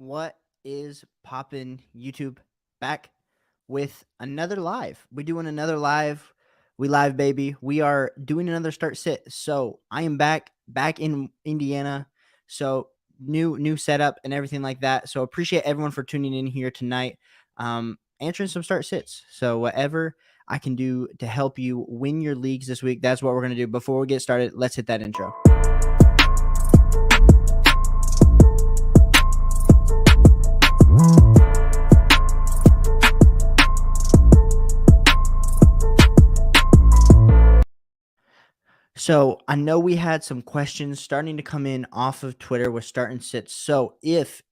What is poppin' YouTube? Back with another live. We're doing another live. We live, baby. We are doing another start sit. So I am back in Indiana. So new setup and everything like that. So appreciate everyone for tuning in here tonight. Answering some start sits. So whatever I can do to help you win your leagues this week, that's what we're gonna do. Before we get started, let's hit that intro. So I know we had some questions starting to come in off of Twitter with start and sits. So if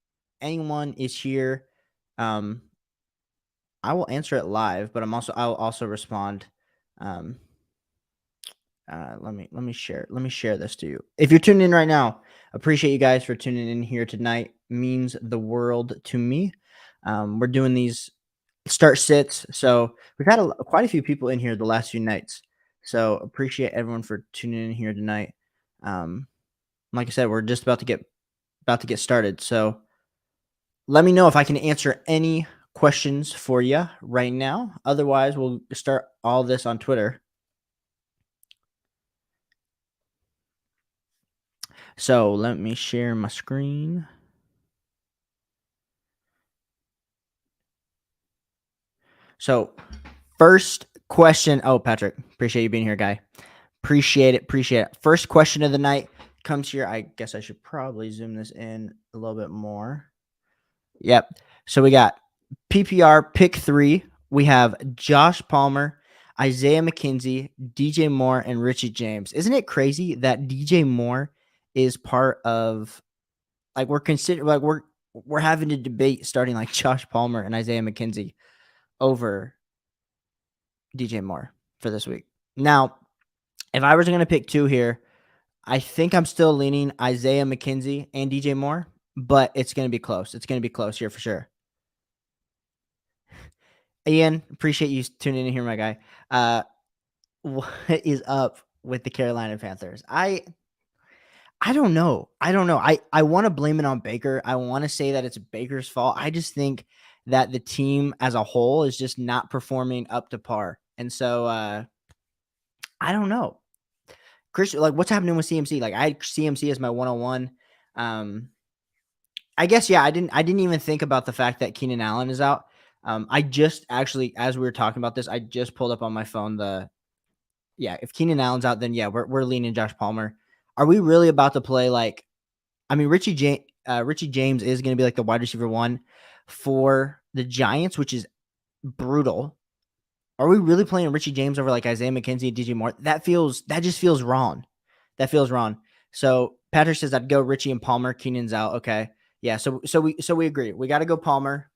anyone is here, um, I will answer it live, but I'll also respond. Um, let me share this to you. If you're tuning in right now, appreciate you guys for tuning in here tonight. Means the world to me. We're doing these start sits, so we've had quite a few people in here the last few nights. So appreciate everyone for tuning in here tonight. Like I said, we're just about to get started. So let me know if I can answer any questions for you right now. Otherwise, we'll start all this on Twitter. So let me share my screen. So first question. Oh, Patrick, appreciate you being here, guy. Appreciate it. First question of the night comes here. I guess I should probably zoom this in a little bit more. Yep. So we got PPR pick 3. We have Josh Palmer, Isaiah McKenzie, DJ Moore, and Richie James. Isn't it crazy that DJ Moore is part of, like, we're having a debate starting like Josh Palmer and Isaiah McKenzie over DJ Moore for this week. Now, if I was going to pick 2 here, I think I'm still leaning Isaiah McKenzie and DJ Moore, but it's going to be close. It's going to be close here for sure. Ian, appreciate you tuning in here, my guy. What is up with the Carolina Panthers? I don't know. I want to blame it on Baker. I want to say that it's Baker's fault. I just think that the team as a whole is just not performing up to par. And so I don't know. Christian, like, what's happening with CMC? Like, I had CMC as my 101. I guess, yeah, I didn't even think about the fact that Keenan Allen is out. I just actually, as we were talking about this, I just pulled up on my phone if Keenan Allen's out, then yeah, we're leaning Josh Palmer. Are we really about to play Richie James is going to be like the wide receiver 1 for the Giants, which is brutal. Are we really playing Richie James over like Isaiah McKenzie and DJ Moore? That just feels wrong. That feels wrong. So Patrick says I'd go Richie and Palmer. Keenan's out. Okay. Yeah. So we agree. We got to go Palmer.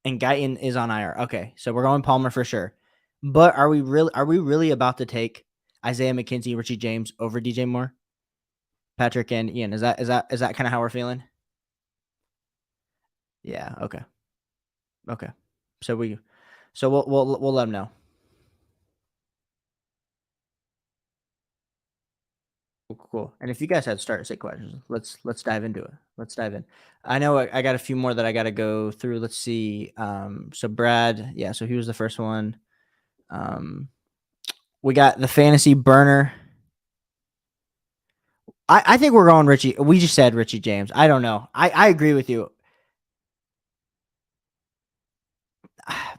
And Guyton is on IR. Okay. So we're going Palmer for sure. But are we really about to take Isaiah McKenzie, Richie James over DJ Moore? Patrick and Ian, is that kind of how we're feeling? Yeah. Okay. Okay. So we'll let them know. Cool. And if you guys had start sit questions, let's dive into it. Let's dive in. I know I got a few more that I got to go through. Let's see. So Brad, yeah. So he was the first one. We got the fantasy burner. I think we're going Richie. We just said Richie James. I don't know. I agree with you.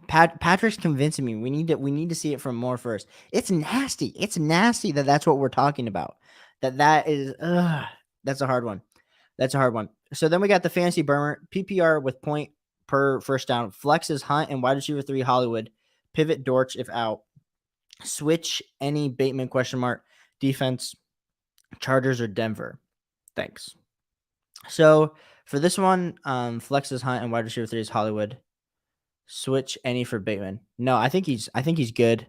Patrick's convincing me. We need to see it from more first. It's nasty. It's nasty that's what we're talking about. That is that's a hard one. That's a hard one. So then we got the fantasy burner PPR with point per first down. Flexes Hunt and wide receiver 3 Hollywood. Pivot Dortch if out. Switch any Bateman ? Defense Chargers or Denver. Thanks. So for this one, Flexes Hunt and wide receiver 3 is Hollywood. Switch any for Bateman. No, I think he's good.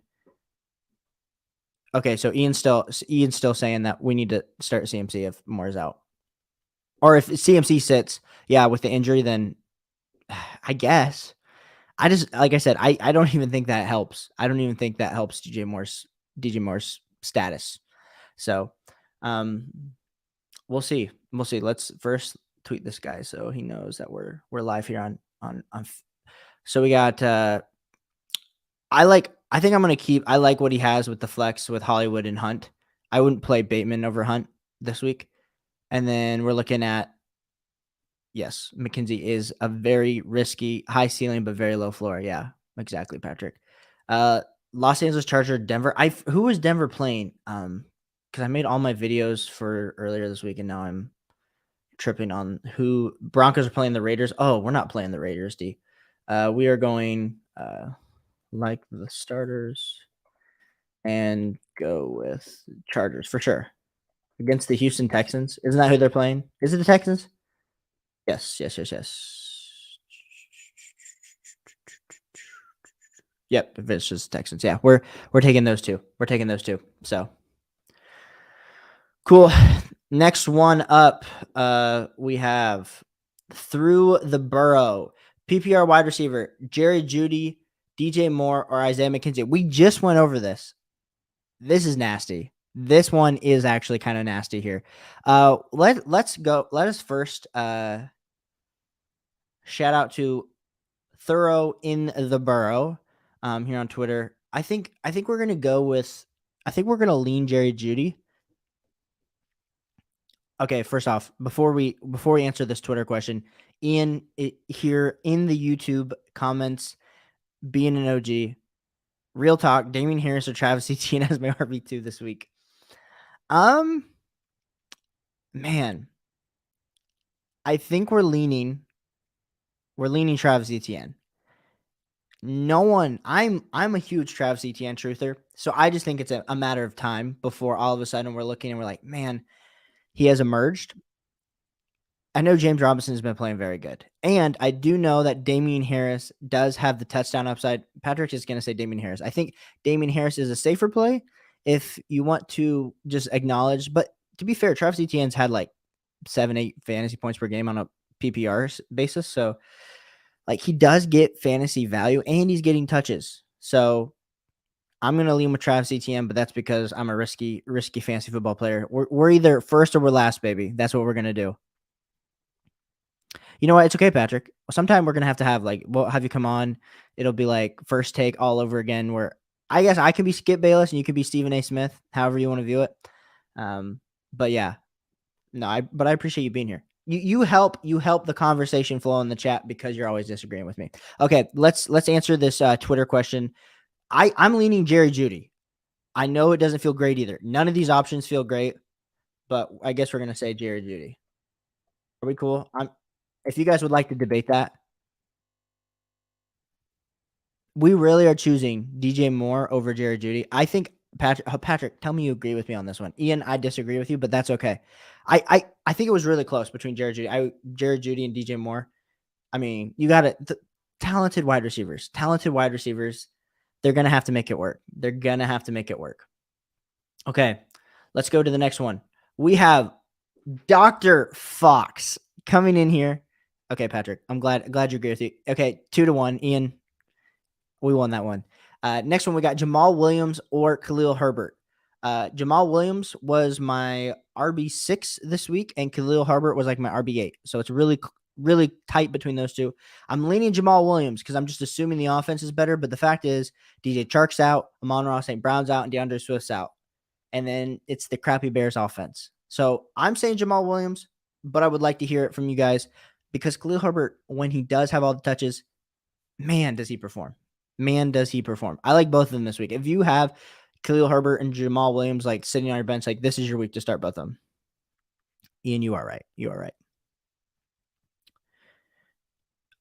Okay, so Ian's still saying that we need to start CMC if Moore's out. Or if CMC sits, yeah, with the injury, then I guess. I just, like I said, I don't even think that helps. I don't even think that helps DJ Moore's status. So we'll see. Let's first tweet this guy so he knows that we're live here on. So we got. I think I'm gonna keep. I like what he has with the flex with Hollywood and Hunt. I wouldn't play Bateman over Hunt this week. And then we're looking at. Yes, McKenzie is a very risky, high ceiling but very low floor. Yeah, exactly, Patrick. Los Angeles Charger, Denver. Who was Denver playing? Because I made all my videos for earlier this week, and now I'm tripping on who. Broncos are playing the Raiders. Oh, we're not playing the Raiders, D. We are going like the starters and go with Chargers for sure against the Houston Texans. Isn't that who they're playing? Is it the Texans? Yes. Yep, if it's just Texans. Yeah, we're taking those two. We're taking those two. So cool. Next one up, we have through the burrow. PPR wide receiver, Jerry Jeudy, DJ Moore, or Isaiah McKenzie. We just went over this. This is nasty. This one is actually kind of nasty here. Let's go. Let us first shout out to Thorough in the Burrow here on Twitter. I think we're gonna go with. I think we're gonna lean Jerry Jeudy. Okay, first off, before we answer this Twitter question, Ian here in the YouTube comments, being an OG, real talk, Damien Harris or Travis Etienne as my RB2 this week. Man, I think we're leaning Travis Etienne. No one, I'm a huge Travis Etienne truther, so I just think it's a matter of time before all of a sudden we're looking and we're like, man, he has emerged. I know James Robinson has been playing very good. And I do know that Damien Harris does have the touchdown upside. Patrick is going to say Damien Harris. I think Damien Harris is a safer play if you want to just acknowledge. But to be fair, Travis Etienne's had like 7-8 fantasy points per game on a PPR basis. So like he does get fantasy value and he's getting touches. So I'm going to lean with Travis Etienne, but that's because I'm a risky fantasy football player. We're either first or we're last, baby. That's what we're going to do. You know what? It's okay, Patrick. Sometime we're going to have like, we'll have you come on. It'll be like first take all over again where I guess I can be Skip Bayless and you can be Stephen A. Smith, however you want to view it. But yeah, no, I appreciate you being here. You help the conversation flow in the chat because you're always disagreeing with me. Okay, let's answer this Twitter question. I'm leaning Jerry Jeudy. I know it doesn't feel great either. None of these options feel great, but I guess we're going to say Jerry Jeudy. Are we cool? If you guys would like to debate that, we really are choosing DJ Moore over Jerry Jeudy. I think Patrick, tell me you agree with me on this one. Ian, I disagree with you, but that's okay. I think it was really close between Jerry Jeudy and DJ Moore. I mean, you got it. Talented wide receivers. They're going to have to make it work. Okay, let's go to the next one. We have Dr. Fox coming in here. Okay, Patrick, I'm glad you agree with you. Okay, 2-1. Ian, we won that one. Next one, we got Jamal Williams or Khalil Herbert. Jamal Williams was my RB6 this week, and Khalil Herbert was like my RB8. So it's really, really tight between those two. I'm leaning Jamal Williams because I'm just assuming the offense is better. But the fact is, DJ Chark's out, Amon-Ra St. Brown's out, and DeAndre Swift's out. And then it's the crappy Bears offense. So I'm saying Jamal Williams, but I would like to hear it from you guys because Khalil Herbert, when he does have all the touches, man, does he perform. I like both of them this week. If you have Khalil Herbert and Jamal Williams like sitting on your bench, like this is your week to start both of them. Ian, you are right.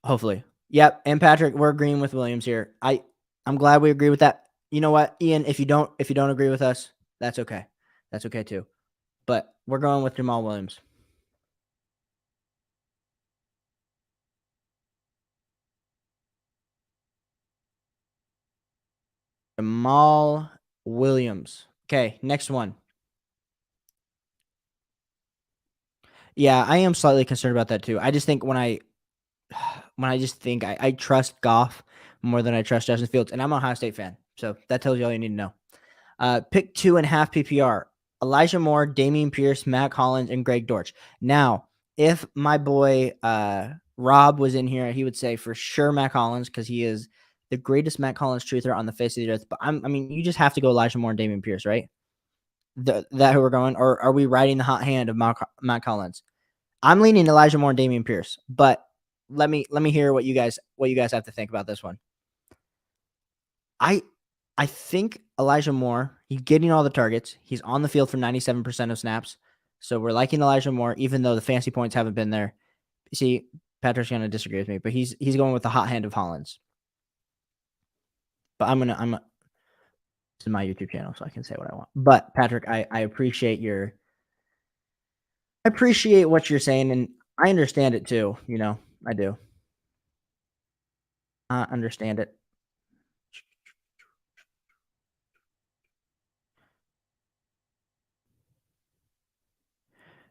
Hopefully. Yep. And Patrick, we're agreeing with Williams here. I'm glad we agree with that. You know what, Ian, if you don't agree with us, that's okay. That's okay too. But we're going with Jamal Williams. Jamal Williams. Okay, next one. Yeah, I am slightly concerned about that too. I just think when I trust Goff more than I trust Justin Fields, and I'm an Ohio State fan, so that tells you all you need to know. Pick 2.5 PPR. Elijah Moore, Damian Pierce, Matt Collins, and Greg Dortch. Now, if my boy Rob was in here, he would say for sure Matt Collins because he is the greatest Matt Collins truther on the face of the earth. But I mean, you just have to go Elijah Moore and Damian Pierce, right? That who we're going, or are we riding the hot hand of Matt Collins? I'm leaning Elijah Moore and Damian Pierce, but let me hear what you guys have to think about this one. I think Elijah Moore, he's getting all the targets. He's on the field for 97% of snaps. So we're liking Elijah Moore, even though the fancy points haven't been there. See, Patrick's gonna disagree with me, but he's going with the hot hand of Hollins. But this is my YouTube channel, so I can say what I want. But Patrick, I appreciate what you're saying, and I understand it too. I do. I understand it.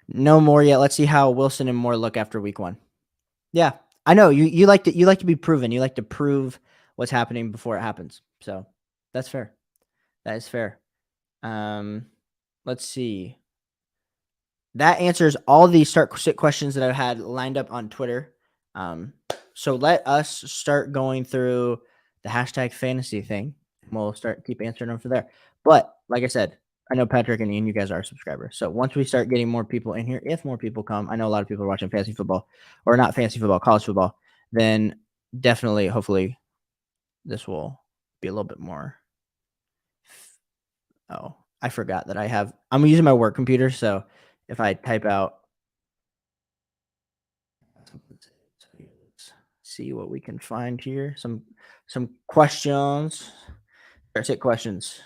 No more yet. Let's see how Wilson and Moore look after week 1. Yeah, I know you like to be proven. You like to prove what's happening before it happens. So that's fair. That is fair. Let's see. That answers all the start sit questions that I've had lined up on Twitter. So let us start going through the hashtag fantasy thing. We'll keep answering them from there. But like I said, I know Patrick and Ian, you guys are subscribers. So once we start getting more people in here, if more people come, I know a lot of people are watching fantasy football, or not fantasy football, college football, then definitely, hopefully, this will be a little bit more. Oh, I forgot that I'm using my work computer. So if I type out, let's see what we can find here. Some questions. Let's hit questions.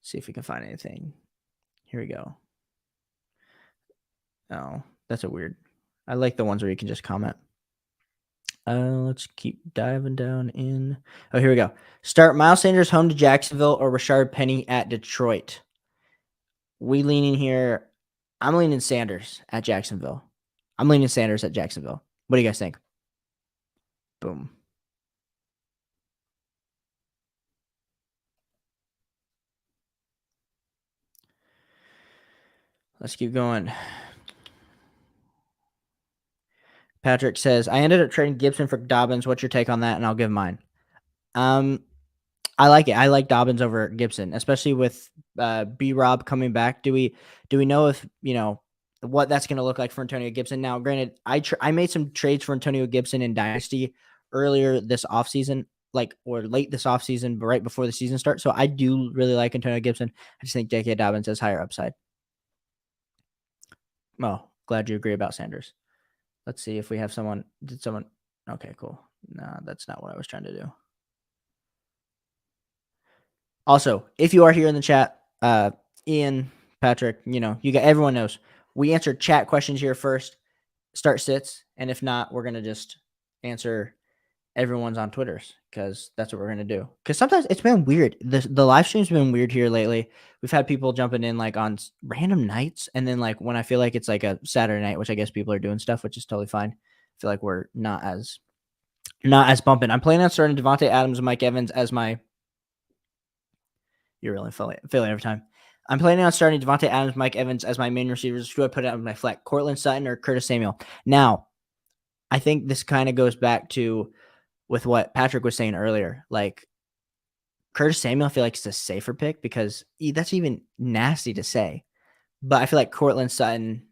See if we can find anything. Here we go. Oh, that's a weird. I like the ones where you can just comment. Let's keep diving down in. Oh, here we go. Start Miles Sanders home to Jacksonville or Rashard Penny at Detroit. We leaning here. I'm leaning Sanders at Jacksonville. What do you guys think? Boom. Let's keep going. Patrick says, I ended up trading Gibson for Dobbins. What's your take on that? And I'll give mine. I like it. I like Dobbins over Gibson, especially with B-Rob coming back. Do we know if, what that's going to look like for Antonio Gibson? Now, granted, I made some trades for Antonio Gibson in Dynasty earlier this offseason, or late this offseason, but right before the season starts. So I do really like Antonio Gibson. I just think J.K. Dobbins has higher upside. Oh, glad you agree about Sanders. Let's see if we have someone. Okay, cool. No, that's not what I was trying to do. Also, if you are here in the chat, Ian, Patrick, everyone knows we answer chat questions here first, start sits, and if not, we're gonna just answer everyone's on Twitter's because that's what we're gonna do. Because sometimes it's been weird. The live stream's been weird here lately. We've had people jumping in on random nights, and then when I feel like it's a Saturday night, which I guess people are doing stuff, which is totally fine. I feel like we're not as bumping. I'm planning on starting Devontae Adams and Mike Evans as my. You're really failing every time. I'm planning on starting Devontae Adams, Mike Evans as my main receivers. Who I put out on my flex? Cortland, Sutton, or Curtis Samuel? Now, I think this kind of goes back to with what Patrick was saying earlier. Curtis Samuel, I feel like it's a safer pick because that's even nasty to say. But I feel like Cortland Sutton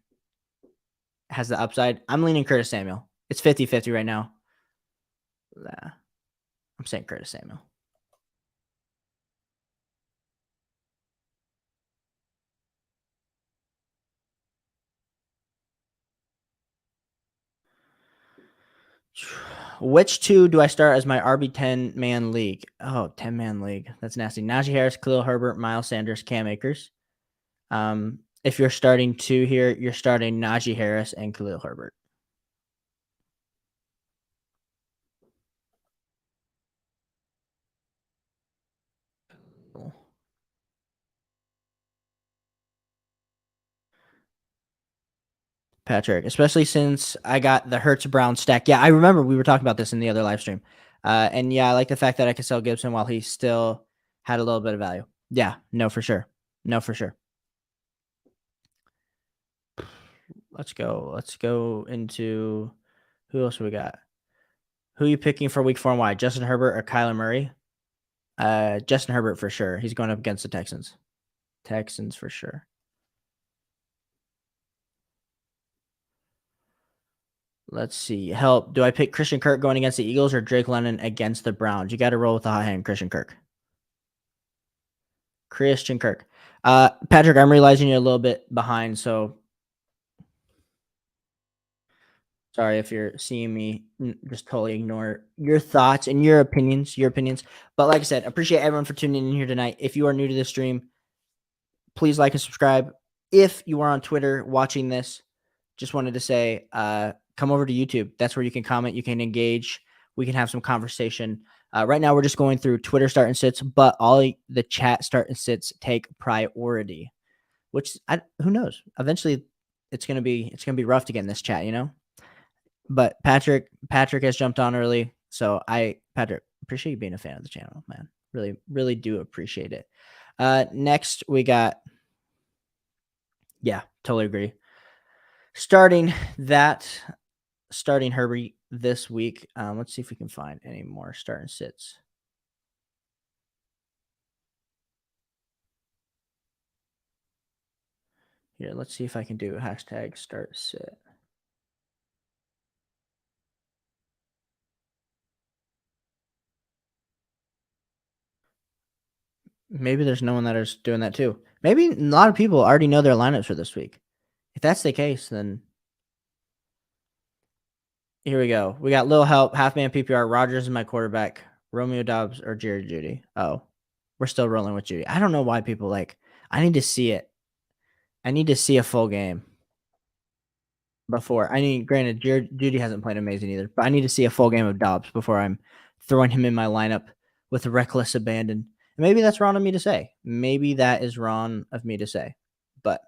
has the upside. I'm leaning Curtis Samuel. It's 50-50 right now. I'm saying Curtis Samuel. Which two do I start as my RB 10-man league? Oh, 10-man league. That's nasty. Najee Harris, Khalil Herbert, Miles Sanders, Cam Akers. If you're starting two here, you're starting Najee Harris and Khalil Herbert. Patrick, especially since I got the Hurts Brown stack. Yeah, I remember we were talking about this in the other live stream. And yeah, I like the fact that I could sell Gibson while he still had a little bit of value. Yeah, no, for sure. Let's go. Let's go into who else we got? Who are you picking for week 4 and why? Justin Herbert or Kyler Murray? Justin Herbert for sure. He's going up against the Texans. Texans for sure. Let's see. Help. Do I pick Christian Kirk going against the Eagles or Drake London against the Browns? You got to roll with the hot hand, Christian Kirk. Christian Kirk. Patrick, I'm realizing you're a little bit behind, so sorry if you're seeing me just totally ignore your thoughts and your opinions. But like I said, appreciate everyone for tuning in here tonight. If you are new to this stream, please like and subscribe. If you are on Twitter watching this, just wanted to say, come over to YouTube. That's where you can comment, you can engage, we can have some conversation. Right now, we're just going through Twitter start and sits, but all the chat start and sits take priority. Which who knows? Eventually, it's gonna be rough to get in this chat, you know. But Patrick has jumped on early, so Patrick, appreciate you being a fan of the channel, man. Really, really do appreciate it. Next we got, yeah, totally agree. Starting Herbert this week. Let's see if we can find any more start and sits. Here, let's see if I can do hashtag start sit. Maybe there's no one that is doing that too. Maybe a lot of people already know their lineups for this week. If that's the case, then here we go. We got little help, half man PPR. Rodgers is my quarterback. Romeo, Dobbs, or Jerry Judy. Oh, we're still rolling with Judy. I don't know why people I need to see it. I need to see a full game before. Granted, Judy hasn't played amazing either, but I need to see a full game of Dobbs before I'm throwing him in my lineup with reckless abandon. And maybe that's wrong of me to say. Maybe that is wrong of me to say. But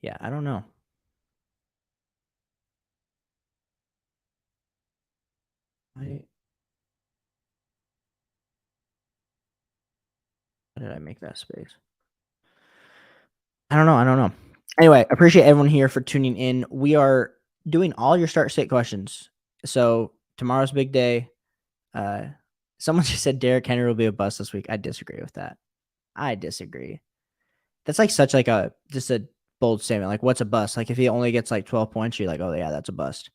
yeah, I don't know. How did I make that space? I don't know. Anyway, appreciate everyone here for tuning in. We are doing all your start sit questions. So tomorrow's big day. Someone just said Derrick Henry will be a bust this week. I disagree with that. I disagree. That's such just a bold statement. Like, what's a bust? Like, if he only gets 12 points, you're like, oh yeah, that's a bust.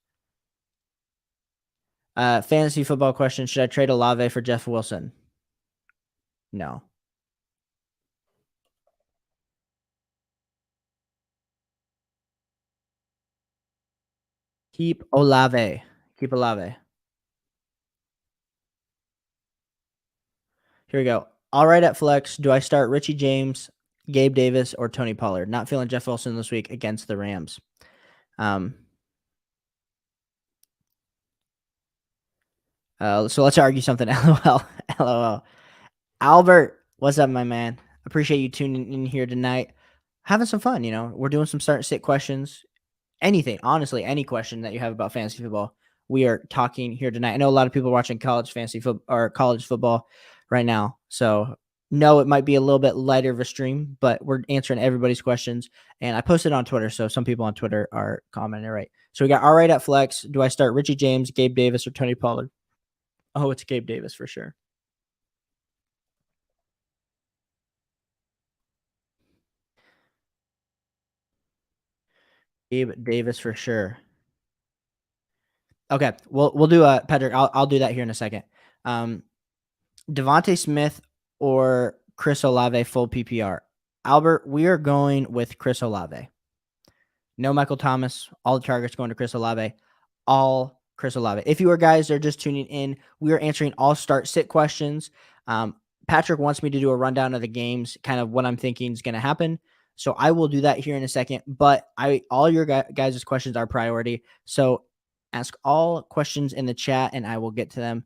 Fantasy football question: should I trade Olave for Jeff Wilson? No. Keep Olave. Keep Olave. Here we go. All right, at flex, do I start Richie James, Gabe Davis, or Tony Pollard? Not feeling Jeff Wilson this week against the Rams. So let's argue something. LOL. LOL. Albert, what's up, my man? Appreciate you tuning in here tonight. Having some fun, you know. We're doing some start and sit questions. Anything, honestly, any question that you have about fantasy football, we are talking here tonight. I know a lot of people are watching college fantasy football or college football right now. So no, it might be a little bit lighter of a stream, but we're answering everybody's questions. And I posted on Twitter, so some people on Twitter are commenting, right? So we got all right at flex. Do I start Richie James, Gabe Davis, or Tony Pollard? Oh, it's Gabe Davis for sure. Gabe Davis for sure. Okay, we'll do Patrick. I'll do that here in a second. Devontae Smith or Chris Olave full PPR. Albert, we are going with Chris Olave. No Michael Thomas. All the targets going to Chris Olave. All Chris Olave. If you guys are just tuning in, we are answering all start sit questions. Patrick wants me to do a rundown of the games, kind of what I'm thinking is going to happen. So I will do that here in a second. But all your guys' questions are priority. So ask all questions in the chat, and I will get to them.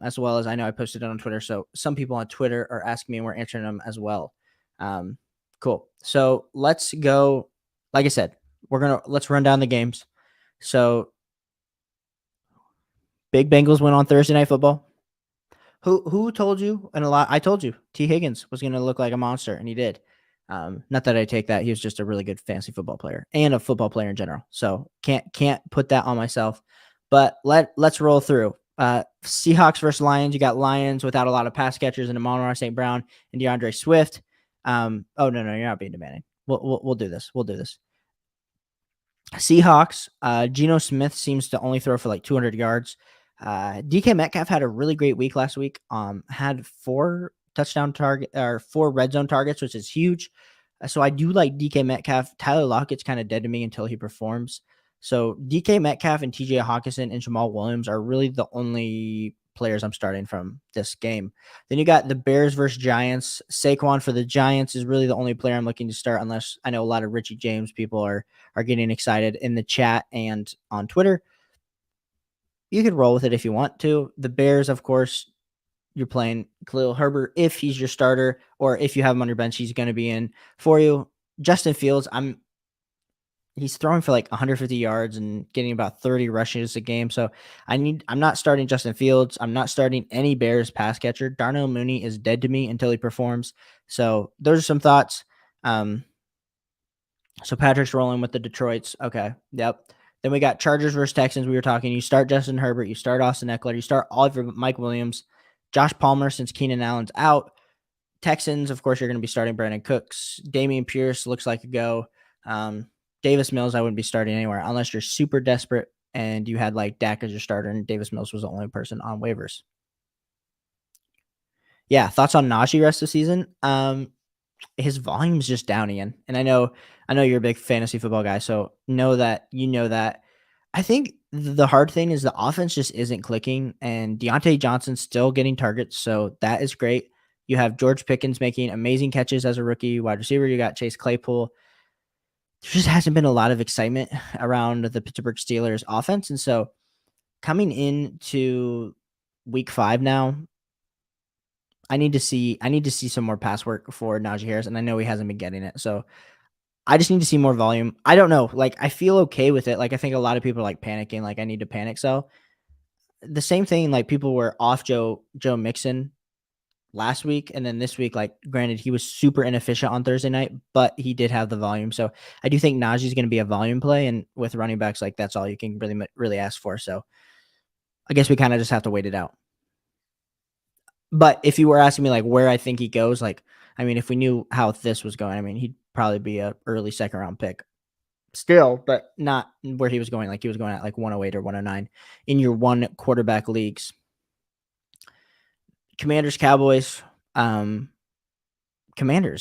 As well as I know I posted it on Twitter. So some people on Twitter are asking me and we're answering them as well. Cool. So let's go. Like I said, let's run down the games. So big Bengals win on Thursday Night Football. Who told you? And I told you T. Higgins was going to look like a monster, and he did. Not that I take that. He was just a really good fantasy football player and a football player in general. So can't put that on myself. But let's roll through. Seahawks versus Lions. You got Lions without a lot of pass catchers and Amon-Ra St. Brown and DeAndre Swift. Oh no, you're not being demanding. We'll do this. We'll do this. Seahawks. Geno Smith seems to only throw for like 200 yards. DK Metcalf had a really great week last week. Had 4 touchdown target or 4 red zone targets, which is huge. So I do like DK Metcalf. Tyler Lockett's kind of dead to me until he performs. So DK Metcalf and TJ Hawkinson and Jamal Williams are really the only players I'm starting from this game. Then you got the Bears versus Giants. Saquon for the Giants is really the only player I'm looking to start, unless I know a lot of Richie James people are getting excited in the chat and on Twitter. You could roll with it if you want to. The Bears, of course, you're playing Khalil Herbert if he's your starter, or if you have him on your bench, he's going to be in for you. Justin Fields, he's throwing for like 150 yards and getting about 30 rushes a game. So I'm not starting Justin Fields. I'm not starting any Bears pass catcher. Darnell Mooney is dead to me until he performs. So those are some thoughts. So Patrick's rolling with the Detroits. Okay. Yep. Then we got Chargers versus Texans. We were talking. You start Justin Herbert. You start Austin Eckler. You start all of your Mike Williams. Josh Palmer, since Keenan Allen's out. Texans, of course, you're going to be starting Brandon Cooks. Damian Pierce looks like a go. Davis Mills, I wouldn't be starting anywhere unless you're super desperate and you had like Dak as your starter and Davis Mills was the only person on waivers. Yeah, thoughts on Najee rest of the season? His volume's just down again. And I know you're a big fantasy football guy, so know that. I think the hard thing is the offense just isn't clicking, and Deontay Johnson's still getting targets, so that is great. You have George Pickens making amazing catches as a rookie wide receiver. You got Chase Claypool. There just hasn't been a lot of excitement around the Pittsburgh Steelers offense, and so coming into week 5 now, I need to see some more pass work for Najee Harris, and I know he hasn't been getting it, so I just need to see more volume. I don't know. Like, I feel okay with it. Like, I think a lot of people are like panicking. Like, I need to panic sell. The same thing, like people were off Joe Mixon last week. And then this week, like, granted, he was super inefficient on Thursday night, but he did have the volume. So I do think Najee's going to be a volume play. And with running backs, like, that's all you can really ask for. So I guess we kind of just have to wait it out. But if you were asking me like where I think he goes, like, I mean, if we knew how this was going, I mean, he'd probably be a early 2nd round pick still, but not where he was going. Like, he was going at like 108 or 109 in your 1 quarterback leagues. Commanders, Cowboys, Commanders,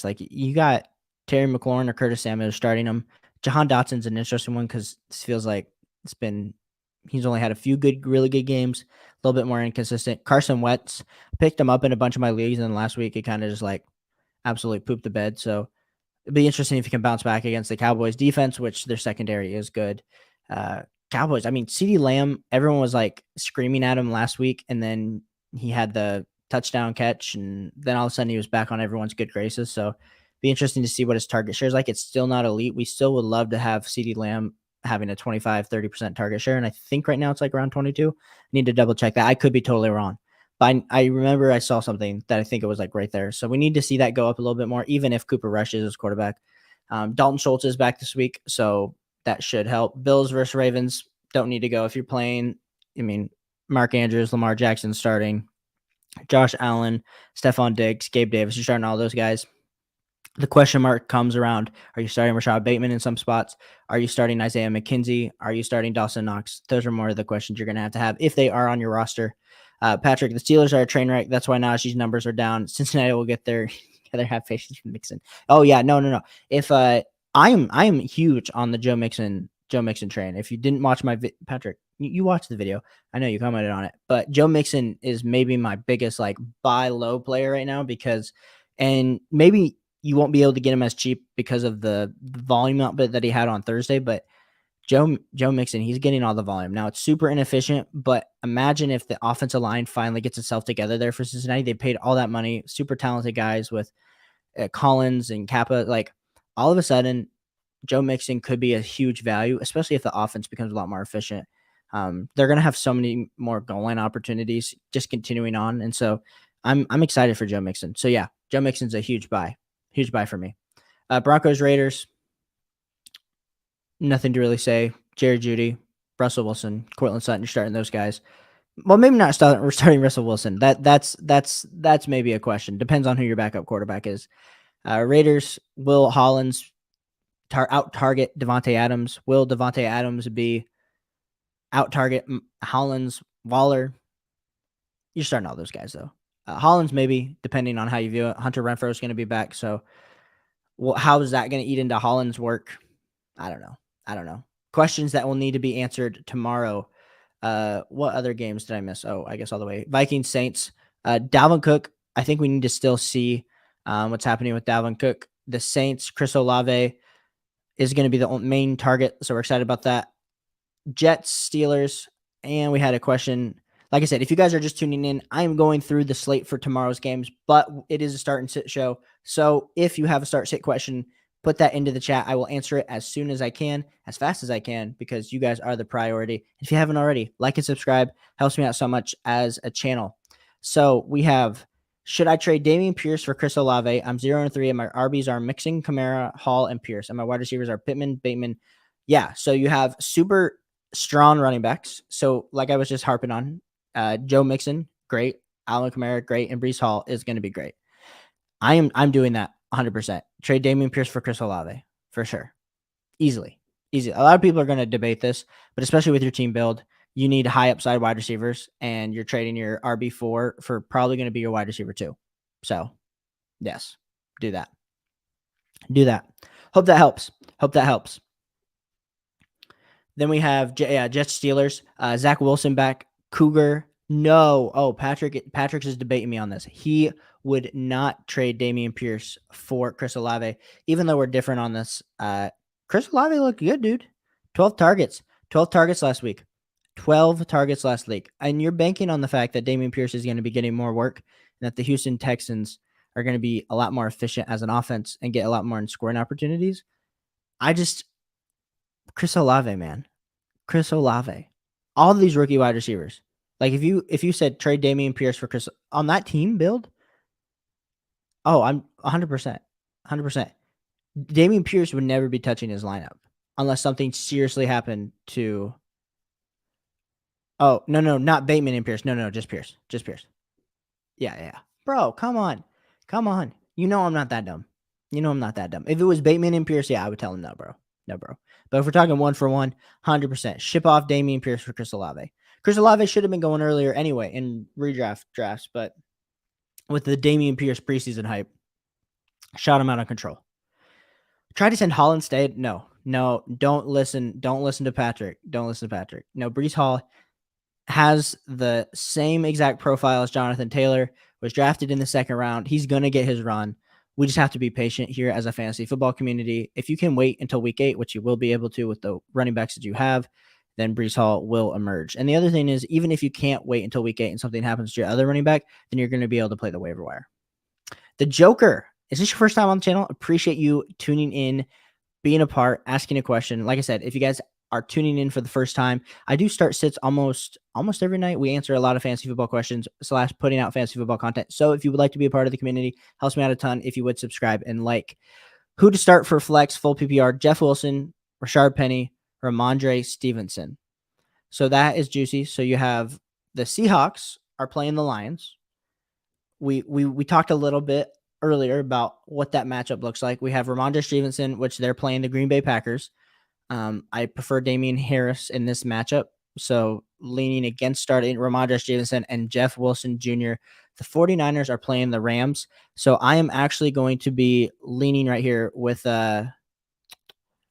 like, you got Terry McLaurin or Curtis Samuel starting them. Jahan Dotson's an interesting one because this feels like he's only had a few really good games, a little bit more inconsistent. Carson Wentz, picked him up in a bunch of my leagues, and then last week he kind of just like absolutely pooped the bed. So it'd be interesting if he can bounce back against the Cowboys defense, which their secondary is good. Cowboys, I mean, CeeDee Lamb, everyone was like screaming at him last week, and then he had the touchdown catch, and then all of a sudden he was back on everyone's good graces. So be interesting to see what his target share is like. It's still not elite. We still would love to have CeeDee Lamb having a 25-30% target share, and I think right now it's like around 22. I need to double check that. I could be totally wrong, but I remember I saw something that I think it was like right there. So we need to see that go up a little bit more, even if Cooper Rush is his quarterback. Dalton Schultz is back this week, so that should help. Bills versus Ravens, don't need to go. If you're playing, I mean, Mark Andrews, Lamar Jackson starting, Josh Allen, Stephon Diggs, Gabe Davis, you're starting all those guys. The question mark comes around, are you starting Rashad Bateman in some spots? Are you starting Isaiah McKenzie? Are you starting Dawson Knox? Those are more of the questions you're going to have if they are on your roster. Patrick, the Steelers are a train wreck. That's why Najee's numbers are down. Cincinnati will get there. Gotta have patience with Mixon. Oh yeah, no. If I am huge on the Joe Mixon train. If you didn't watch my Patrick, you watched the video. I know you commented on it, but Joe Mixon is maybe my biggest like buy low player right now and maybe you won't be able to get him as cheap because of the volume output that he had on Thursday, but Joe Mixon, he's getting all the volume. Now, it's super inefficient, but imagine if the offensive line finally gets itself together there for Cincinnati. They paid all that money, super talented guys with Collins and Kappa. Like, all of a sudden, Joe Mixon could be a huge value, especially if the offense becomes a lot more efficient. They're going to have so many more goal line opportunities just continuing on. And so I'm excited for Joe Mixon. So, yeah, Joe Mixon's a huge buy for me. Broncos Raiders, nothing to really say. Jerry Jeudy, Russell Wilson, Cortland Sutton, you're starting those guys. Well, maybe not we're starting Russell Wilson. That's maybe a question. Depends on who your backup quarterback is. Raiders, will Hollins out target Devontae Adams? Will Devontae Adams be out target Hollins, Waller? You're starting all those guys though. Hollins maybe, depending on how you view it. Hunter Renfrow is going to be back, so how is that going to eat into Hollins' work? I don't know. Questions that will need to be answered tomorrow. What other games did I miss? Oh, I guess all the way. Vikings, Saints. Dalvin Cook, I think we need to still see what's happening with Dalvin Cook. The Saints, Chris Olave is going to be the main target, so we're excited about that. Jets, Steelers, and we had a question. Like I said, if you guys are just tuning in, I am going through the slate for tomorrow's games, but it is a start and sit show. So if you have a start sit question, put that into the chat. I will answer it as soon as I can, as fast as I can, because you guys are the priority. If you haven't already, like and subscribe. Helps me out so much as a channel. So we have, should I trade Dameon Pierce for Chris Olave? I'm 0-3, and my RBs are Mixon, Kamara, Hall, and Pierce. And my wide receivers are Pittman, Bateman. Yeah, so you have super strong running backs. So like I was just harping on, Joe Mixon, great. Alvin Kamara, great. And Breece Hall is going to be great. I'm doing that 100%. Trade Dameon Pierce for Chris Olave for sure. Easily. A lot of people are going to debate this, but especially with your team build, you need high upside wide receivers, and you're trading your RB4 for probably going to be your wide receiver 2. So, yes, do that. Hope that helps. Then we have Jets, Steelers, Zach Wilson back, Cougar. No. Oh, Patrick's is debating me on this. He would not trade Dameon Pierce for Chris Olave, even though we're different on this. Chris Olave looked good, dude. 12 targets last week. 12 targets last week. And you're banking on the fact that Dameon Pierce is going to be getting more work and that the Houston Texans are going to be a lot more efficient as an offense and get a lot more in scoring opportunities. Chris Olave, man. Chris Olave. All of these rookie wide receivers. Like if you said trade Dameon Pierce for Chris on that team build, oh, I'm 100%. 100%. Dameon Pierce would never be touching his lineup unless something seriously happened to. Oh, no, not Bateman and Pierce. No, just Pierce. Yeah. Bro, come on. You know I'm not that dumb. If it was Bateman and Pierce, yeah, I would tell him no, bro. But if we're talking 1-for-1, 100%. Ship off Dameon Pierce for Chris Olave. Chris Olave should have been going earlier anyway in redraft drafts, but with the Dameon Pierce preseason hype, shot him out of control. Try to send Hall instead. No, don't listen to Patrick. No, Breece Hall has the same exact profile as Jonathan Taylor, was drafted in the second round. He's going to get his run. We just have to be patient here as a fantasy football community. If you can wait until week 8, which you will be able to with the running backs that you have, then Breece Hall will emerge. And the other thing is, even if you can't wait until week 8 and something happens to your other running back, then you're going to be able to play the waiver wire. The Joker. Is this your first time on the channel? Appreciate you tuning in, being a part, asking a question. Like I said, if you guys are tuning in for the first time, I do start sits almost every night. We answer a lot of fantasy football questions / putting out fantasy football content. So if you would like to be a part of the community, helps me out a ton if you would subscribe and like. Who to start for flex, full PPR? Jeff Wilson, Rashard Penny, Ramondre Stevenson. So that is juicy. So you have the Seahawks are playing the Lions. We talked a little bit earlier about what that matchup looks like. We have Ramondre Stevenson, which they're playing the Green Bay Packers. I prefer Damien Harris in this matchup. So leaning against starting Ramondre Stevenson and Jeff Wilson Jr. The 49ers are playing the Rams. So I am actually going to be leaning right here with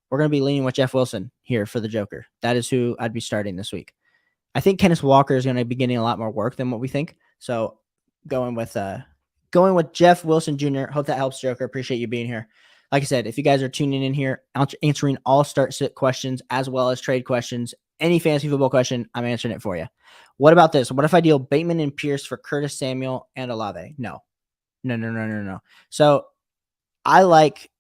we're going to be leaning with Jeff Wilson here for the Joker. That is who I'd be starting this week. I think Kenneth Walker is going to be getting a lot more work than what we think. So going with Jeff Wilson Jr. Hope that helps, Joker. Appreciate you being here. Like I said, if you guys are tuning in here, answering all start sit questions as well as trade questions, any fantasy football question, I'm answering it for you. What about this? What if I deal Bateman and Pierce for Curtis Samuel and Olave? No. So I like,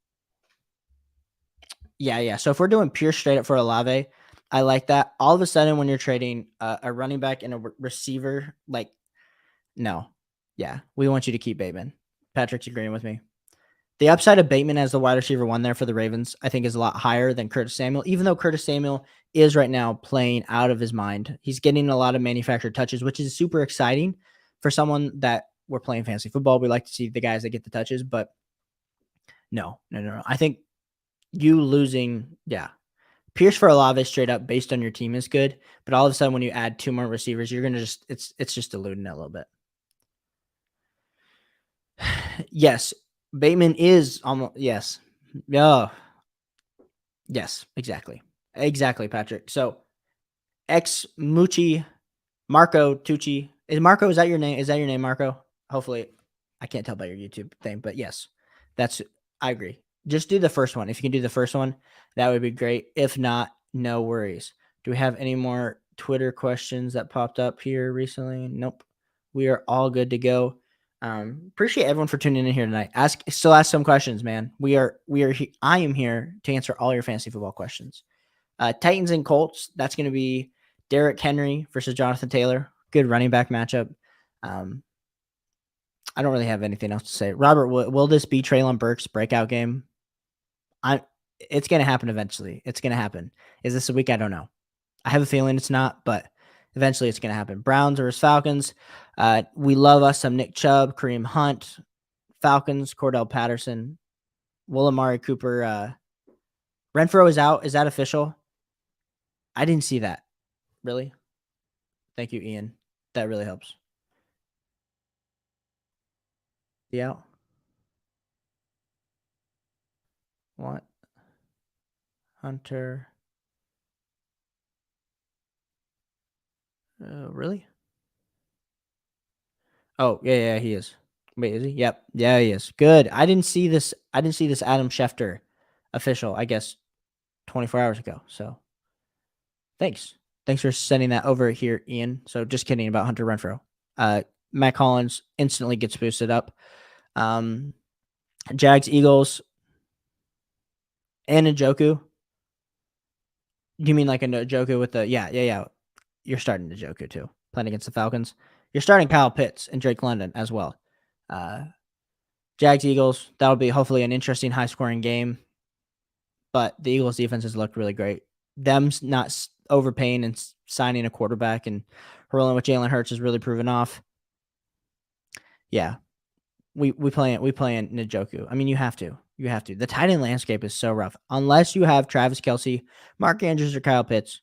yeah. So if we're doing Pierce straight up for Olave, I like that. All of a sudden, when you're trading a running back and a receiver, like, no. Yeah, we want you to keep Bateman. Patrick's agreeing with me. The upside of Bateman as the wide receiver 1 there for the Ravens, I think, is a lot higher than Curtis Samuel, even though Curtis Samuel is right now playing out of his mind. He's getting a lot of manufactured touches, which is super exciting for someone that we're playing fantasy football. We like to see the guys that get the touches, but no. I think you losing, Pierce for Olave straight up based on your team is good, but all of a sudden when you add 2 more receivers, you're gonna it's just diluting it a little bit. Yes, Bateman is almost yes. Yeah. Yes, exactly. Exactly, Patrick. So X Mucci Marco Tucci. Is that your name? Is that your name, Marco? Hopefully, I can't tell by your YouTube thing, but yes, I agree. Just do the first one. If you can do the first one, that would be great. If not, no worries. Do we have any more Twitter questions that popped up here recently? Nope. We are all good to go. Appreciate everyone for tuning in here tonight. Ask some questions, man. I am here to answer all your fantasy football questions. Titans and Colts. That's going to be Derrick Henry versus Jonathan Taylor. Good running back matchup. I don't really have anything else to say. Robert, will this be Treylon Burks' breakout game? It's going to happen eventually. It's going to happen. Is this a week? I don't know. I have a feeling it's not, but eventually it's going to happen. Browns versus Falcons. We love us some Nick Chubb, Kareem Hunt, Falcons, Cordell Patterson, Will Amari Cooper. Renfro is out. Is that official? I didn't see that. Really? Thank you, Ian. That really helps. The out? What? Hunter. Really? Oh, yeah, he is. Wait, is he? Yep. Yeah, he is. Good. I didn't see this Adam Schefter official, I guess, 24 hours ago. So thanks. Thanks for sending that over here, Ian. So just kidding about Hunter Renfro. Matt Collins instantly gets boosted up. Jags, Eagles, and Njoku. You mean like a Njoku with the yeah. You're starting Njoku too. Playing against the Falcons. You're starting Kyle Pitts and Drake London as well. Jags, Eagles. That'll be hopefully an interesting, high-scoring game. But the Eagles' defense has looked really great. Them not overpaying and signing a quarterback and rolling with Jalen Hurts has really proven off. Yeah, we playing Njoku. I mean, you have to. The tight end landscape is so rough. Unless you have Travis Kelce, Mark Andrews, or Kyle Pitts,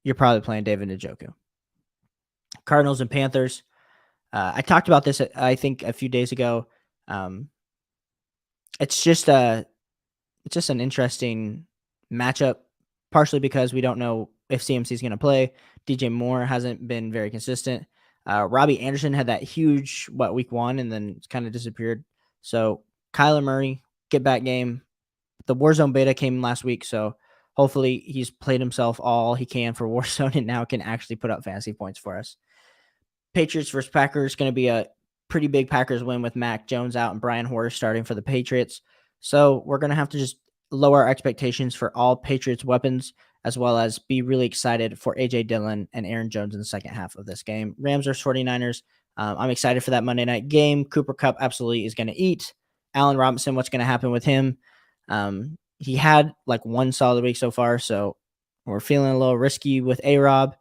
you're probably playing David Njoku. Cardinals and Panthers. I talked about this, I think, a few days ago. It's just an interesting matchup, partially because we don't know if CMC is going to play. DJ Moore hasn't been very consistent. Robbie Anderson had that huge, week 1, and then it's kind of disappeared. So Kyler Murray, get back game. The Warzone beta came last week, so hopefully he's played himself all he can for Warzone and now can actually put up fantasy points for us. Patriots versus Packers, going to be a pretty big Packers win with Mac Jones out and Brian Hoyer starting for the Patriots. So we're going to have to just lower our expectations for all Patriots weapons, as well as be really excited for A.J. Dillon and Aaron Jones in the second half of this game. Rams versus 49ers. I'm excited for that Monday night game. Cooper Kupp absolutely is going to eat. Allen Robinson, what's going to happen with him? He had one solid week so far, so we're feeling a little risky with A-Rob.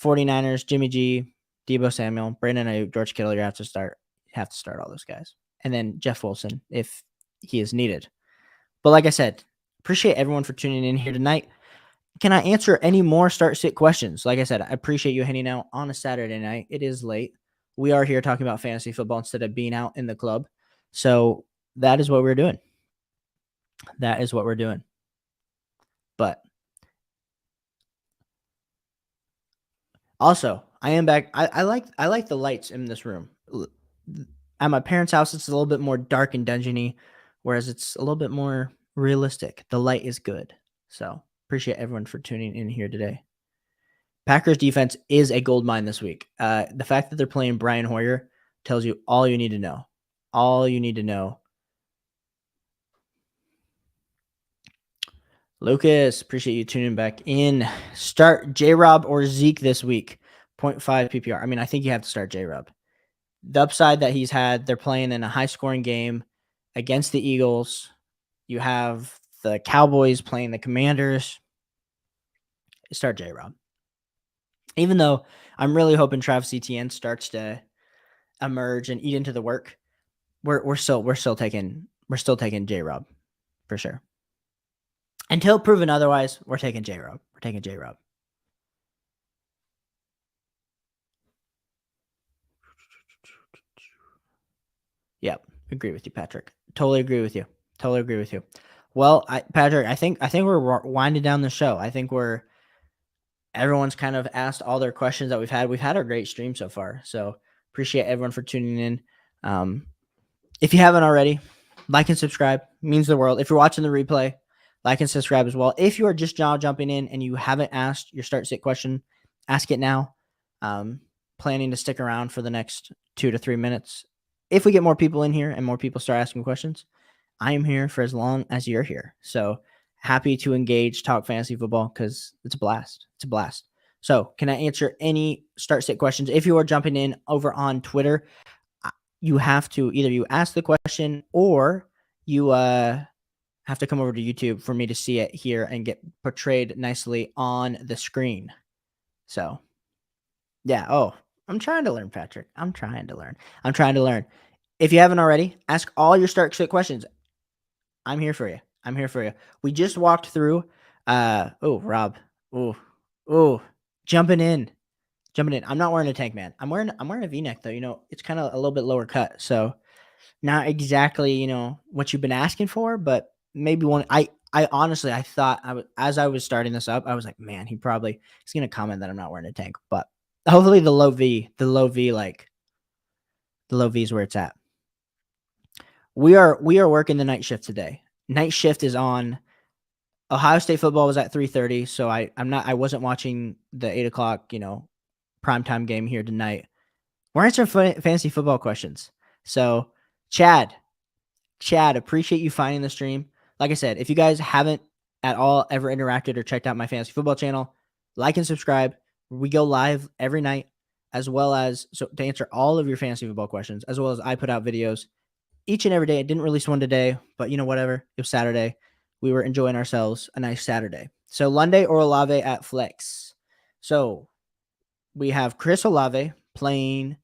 49ers, Jimmy G, Deebo Samuel, Brandon Ayuk, George Kittle. You have to start all those guys. And then Jeff Wilson if he is needed. But like I said, appreciate everyone for tuning in here tonight. Can I answer any more start-sit questions? Like I said, I appreciate you hanging out on a Saturday night. It is late. We are here talking about fantasy football instead of being out in the club. So that is what we're doing. But also, I am back. I like the lights in this room. At my parents' house, it's a little bit more dark and dungeony, whereas it's a little bit more realistic. The light is good. So appreciate everyone for tuning in here today. Packers defense is a gold mine this week. The fact that they're playing Brian Hoyer tells you all you need to know. Lucas, appreciate you tuning back in. Start J-Rob or Zeke this week. 0.5 PPR. I mean, I think you have to start J-Rob. The upside that he's had, they're playing in a high-scoring game. against the Eagles. You have the Cowboys playing the Commanders. Start J-Rob. Even though I'm really hoping Travis Etienne starts to emerge and eat into the work, we're still taking J-Rob for sure. Until proven otherwise, we're taking J-Rob. We're taking J-Rob. Yep, agree with you, Patrick. Totally agree with you. Well, Patrick, I think we're winding down the show. I think everyone's kind of asked all their questions that we've had. We've had a great stream so far, so appreciate everyone for tuning in. If you haven't already, like and subscribe. It means the world. If you're watching the replay, like and subscribe as well. If you are just jumping in and you haven't asked your start sit question, ask it now. Planning to stick around for the next 2 to 3 minutes. If we get more people in here and more people start asking questions, I am here for as long as you're here. So happy to engage, talk fantasy football because it's a blast. It's a blast. So can I answer any start sit questions? If you are jumping in over on Twitter, you have to either you ask the question or you have to come over to YouTube for me to see it here and get portrayed nicely on the screen. So yeah. Oh, I'm trying to learn, Patrick. I'm trying to learn. If you haven't already, ask all your start sit questions. I'm here for you. We just walked through. Rob. Jumping in. I'm not wearing a tank, man. I'm wearing a V-neck though. You know, it's kind of a little bit lower cut, so not exactly what you've been asking for, but maybe one. I honestly I thought as I was starting this up, I was like, man, he's gonna comment that I'm not wearing a tank, but hopefully the low V is where it's at. We are working the night shift today. Night shift is on. Ohio State football was at 3:30, so I wasn't watching the 8:00 primetime game here tonight. We're answering fantasy football questions. So Chad, appreciate you finding the stream. Like I said, if you guys haven't at all ever interacted or checked out my fantasy football channel, like and subscribe. We go live every night, as well as to answer all of your fantasy football questions, as well as I put out videos each and every day. I didn't release one today, but whatever. It was Saturday. We were enjoying ourselves a nice Saturday. So Lunday or Olave at flex. So we have Chris Olave playing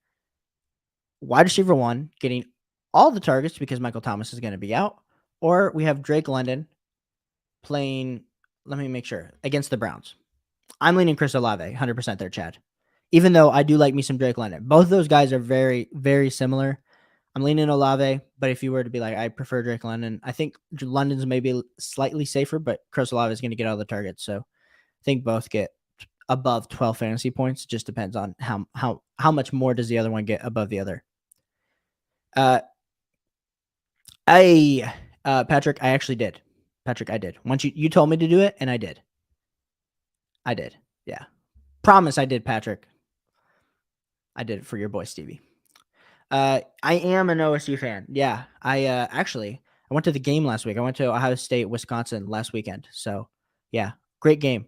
wide receiver 1, getting all the targets because Michael Thomas is going to be out. Or we have Drake London playing, let me make sure, against the Browns. I'm leaning Chris Olave, 100% there, Chad. Even though I do like me some Drake London. Both of those guys are very, very similar. I'm leaning Olave, but if you were to be like, I prefer Drake London, I think London's maybe slightly safer, but Chris Olave is going to get all the targets. So I think both get above 12 fantasy points. Just depends on how much more does the other one get above the other. Patrick, I actually did. Patrick, I did. Once you told me to do it, and I did. Yeah. Promise I did, Patrick. I did it for your boy, Stevie. I am an OSU fan. Yeah. I went to the game last week. I went to Ohio State, Wisconsin last weekend. So, yeah, great game.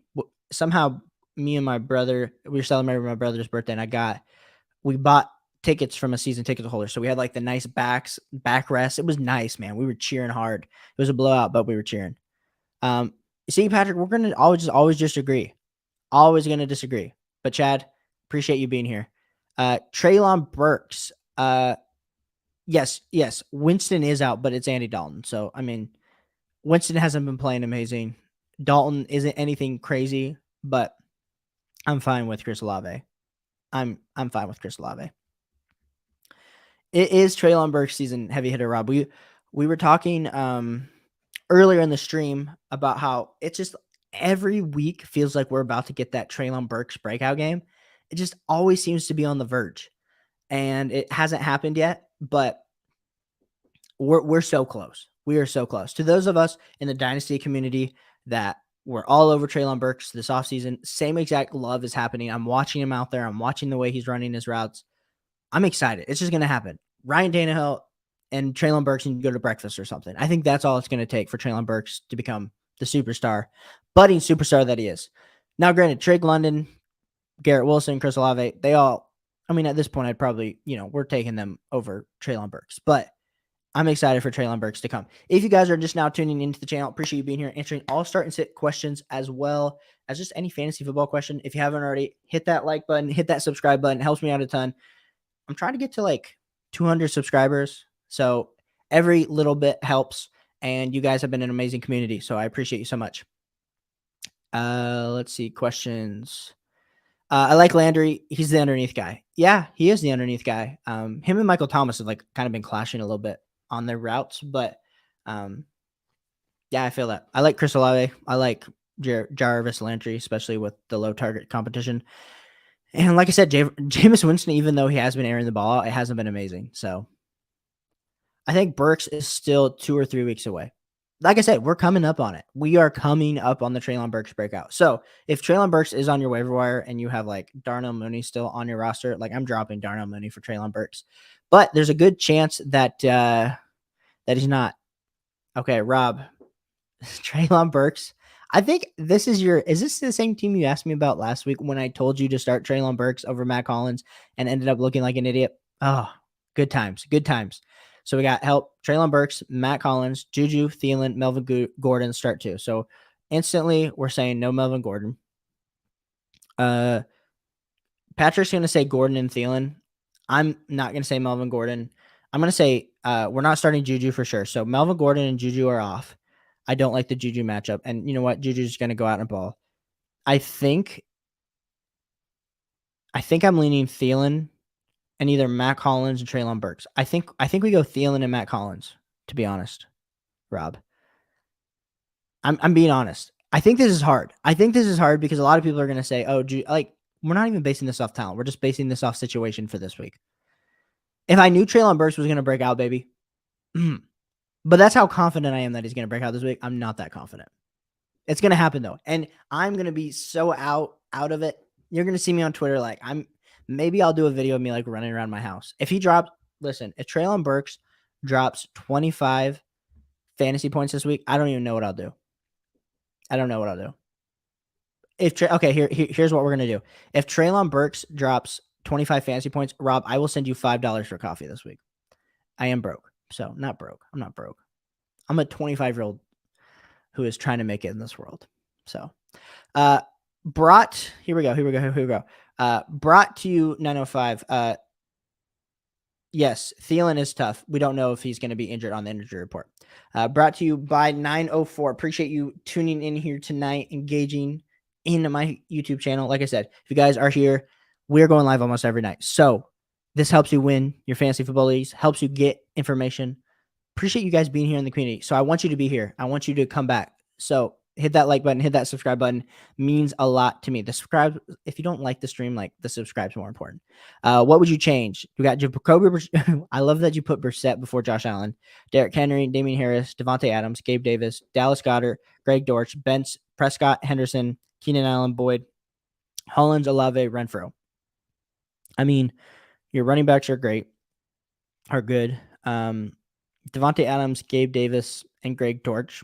Somehow, me and my brother, we were celebrating my brother's birthday, and we bought tickets from a season ticket holder. So we had like the nice backrest. It was nice, man. We were cheering hard. It was a blowout, but we were cheering. See, Patrick, we're gonna always disagree. Always gonna disagree. But Chad, appreciate you being here. Treylon Burks. Yes. Winston is out, but it's Andy Dalton. So I mean, Winston hasn't been playing amazing. Dalton isn't anything crazy, but I'm fine with Chris Olave. I'm fine with Chris Olave. It is Treylon Burks season, heavy hitter Rob. We were talking earlier in the stream about how it's just every week feels like we're about to get that Treylon Burks breakout game. It just always seems to be on the verge, and it hasn't happened yet, but we're so close. We are so close. To those of us in the dynasty community that were all over Treylon Burks this offseason, same exact love is happening. I'm watching him out there. I'm watching the way he's running his routes. I'm excited. It's just going to happen. Ryan Tannehill and Treylon Burks can go to breakfast or something. I think that's all it's going to take for Treylon Burks to become the budding superstar that he is. Now, granted, Drake London, Garrett Wilson, Chris Olave, at this point, I'd probably, we're taking them over Treylon Burks. But I'm excited for Treylon Burks to come. If you guys are just now tuning into the channel, appreciate you being here, answering all start and sit questions as well as just any fantasy football question. If you haven't already, hit that like button, hit that subscribe button. It helps me out a ton. I'm trying to get to like 200 subscribers. So every little bit helps. And you guys have been an amazing community. So I appreciate you so much. Let's see. Questions. I like Landry. He's the underneath guy. Yeah, he is the underneath guy. Him and Michael Thomas have like kind of been clashing a little bit on their routes, but yeah, I feel that. I like Chris Olave. I like Jarvis Landry, especially with the low target competition. And like I said, Jameis Winston, even though he has been airing the ball out, it hasn't been amazing. So I think Burks is still 2 or 3 weeks away. Like I said, we're coming up on it. We are coming up on the Treylon Burks breakout. So if Treylon Burks is on your waiver wire and you have like Darnell Mooney still on your roster, like I'm dropping Darnell Mooney for Treylon Burks. But there's a good chance that that he's not. Okay, Rob, Treylon Burks. I think this is this the same team you asked me about last week when I told you to start Treylon Burks over Matt Collins and ended up looking like an idiot? Oh, good times. Good times. So we got Treylon Burks, Matt Collins, Juju, Thielen, Melvin Gordon start too. So instantly we're saying no Melvin Gordon. Patrick's going to say Gordon and Thielen. I'm not going to say Melvin Gordon. I'm going to say we're not starting Juju for sure. So Melvin Gordon and Juju are off. I don't like the Juju matchup. And you know what? Juju's going to go out and ball. I think I'm leaning Thielen and either Matt Collins and Treylon Burks. I think we go Thielen and Matt Collins, to be honest, Rob. I'm being honest. I think this is hard. Because a lot of people are going to say, oh, like, we're not even basing this off talent. We're just basing this off situation for this week. If I knew Treylon Burks was going to break out, baby. But that's how confident I am that he's going to break out this week. I'm not that confident. It's going to happen, though. And I'm going to be so out of it. You're going to see me on Twitter like maybe I'll do a video of me like running around my house. If Treylon Burks drops 25 fantasy points this week, I don't even know what I'll do. Here's what we're going to do. If Treylon Burks drops 25 fantasy points, Rob, I will send you $5 for coffee this week. I am broke. So not broke. I'm not broke. I'm a 25-year-old who is trying to make it in this world. So, here we go. Brought to you 905. Yes, Thielen is tough. We don't know if he's going to be injured on the injury report. Brought to you by 904. Appreciate you tuning in here tonight, engaging in my YouTube channel. Like I said, if you guys are here, we're going live almost every night. So this helps you win your fantasy football leagues, helps you get information. Appreciate you guys being here in the community. So I want you to be here. I want you to come back. So hit that like button, hit that subscribe button. Means a lot to me. The subscribe, if you don't like the stream, like the subscribe's more important. What would you change? We got Jacoby. I love that you put Brissett before Josh Allen. Derrick Henry, Damien Harris, Devontae Adams, Gabe Davis, Dallas Goedert, Greg Dortch, Bentz, Prescott, Henderson, Keenan Allen, Boyd, Hollins, Olave, Renfro. I mean, your running backs are great, are good. Devontae Adams, Gabe Davis, and Greg Dortch.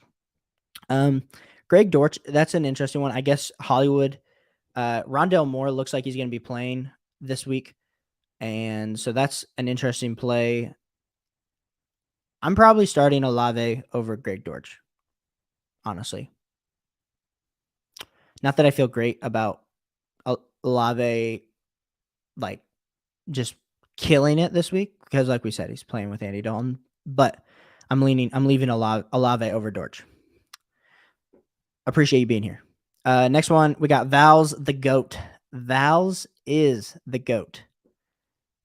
Greg Dortch, that's an interesting one. I guess Hollywood. Rondale Moore looks like he's going to be playing this week. And so that's an interesting play. I'm probably starting Olave over Greg Dortch, honestly. Not that I feel great about Olave, like, just killing it this week, because like we said, he's playing with Andy Dalton. But I'm leaving Olave over Dortch. Appreciate you being here. Next one, we got Val's the GOAT. Val's is the GOAT.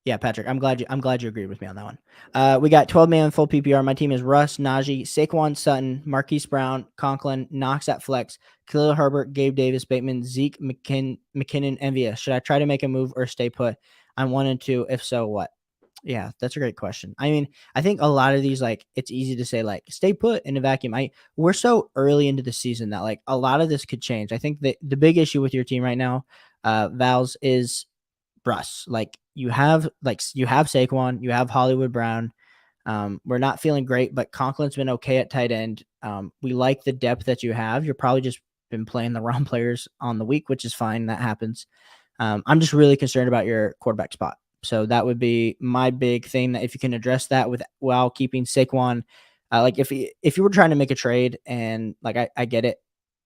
Yeah, Patrick, I'm glad you agreed with me on that one. We got 12-man full PPR. My team is Russ, Najee, Saquon, Sutton, Marquise Brown, Conklin, Knox at flex, Khalil, Herbert, Gabe Davis, Bateman, Zeke, McKinnon, MVS. Should I try to make a move or stay put? I'm 1 and 2. If so, what? Yeah, that's a great question. I mean, I think a lot of these, like, it's easy to say, like, stay put in a vacuum. We're so early into the season that, like, a lot of this could change. I think that the big issue with your team right now, Val's, is Russ. Like, you have Saquon, you have Hollywood Brown. We're not feeling great, but Conklin's been okay at tight end. We like the depth that you have. You're probably just been playing the wrong players on the week, which is fine. That happens. I'm just really concerned about your quarterback spot. So that would be my big thing, that if you can address that while keeping Saquon, like if you were trying to make a trade, and like I get it,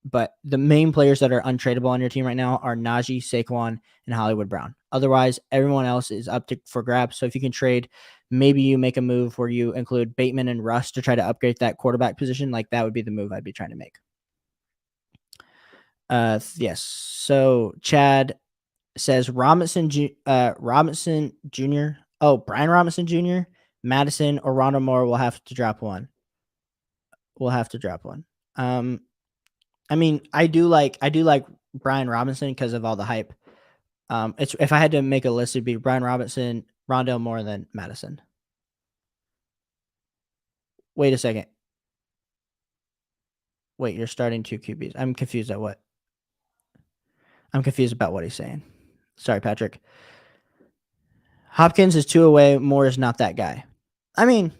but the main players that are untradeable on your team right now are Najee, Saquon, and Hollywood Brown. Otherwise, everyone else is up for grabs. So if you can trade, maybe you make a move where you include Bateman and Russ to try to upgrade that quarterback position. Like that would be the move I'd be trying to make. Yes. So Chad says Robinson Jr. Oh, Brian Robinson Jr., Madison, or Rondell Moore will have to drop one. I mean, I do like Brian Robinson because of all the hype. It's if I had to make a list, it'd be Brian Robinson, Rondell Moore, then Madison. Wait a second. Wait, you're starting 2 QBs. I'm confused at what? I'm confused about what he's saying. Sorry, Patrick. Hopkins is 2 away. Moore is not that guy. I mean,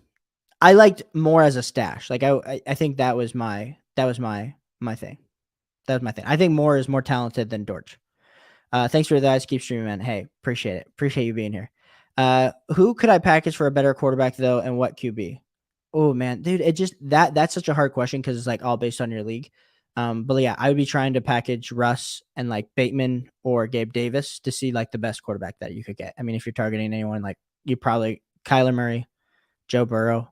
I liked Moore as a stash. Like I think that was my thing. That was my thing. I think Moore is more talented than Dortch. Thanks for the guys. Keep streaming, man. Hey, appreciate it. Appreciate you being here. Who could I package for a better quarterback though, and what QB? Oh man, dude, it just that's such a hard question because it's like all based on your league. But yeah, I would be trying to package Russ and like Bateman or Gabe Davis to see like the best quarterback that you could get. I mean, if you're targeting anyone, like you probably Kyler Murray, Joe Burrow,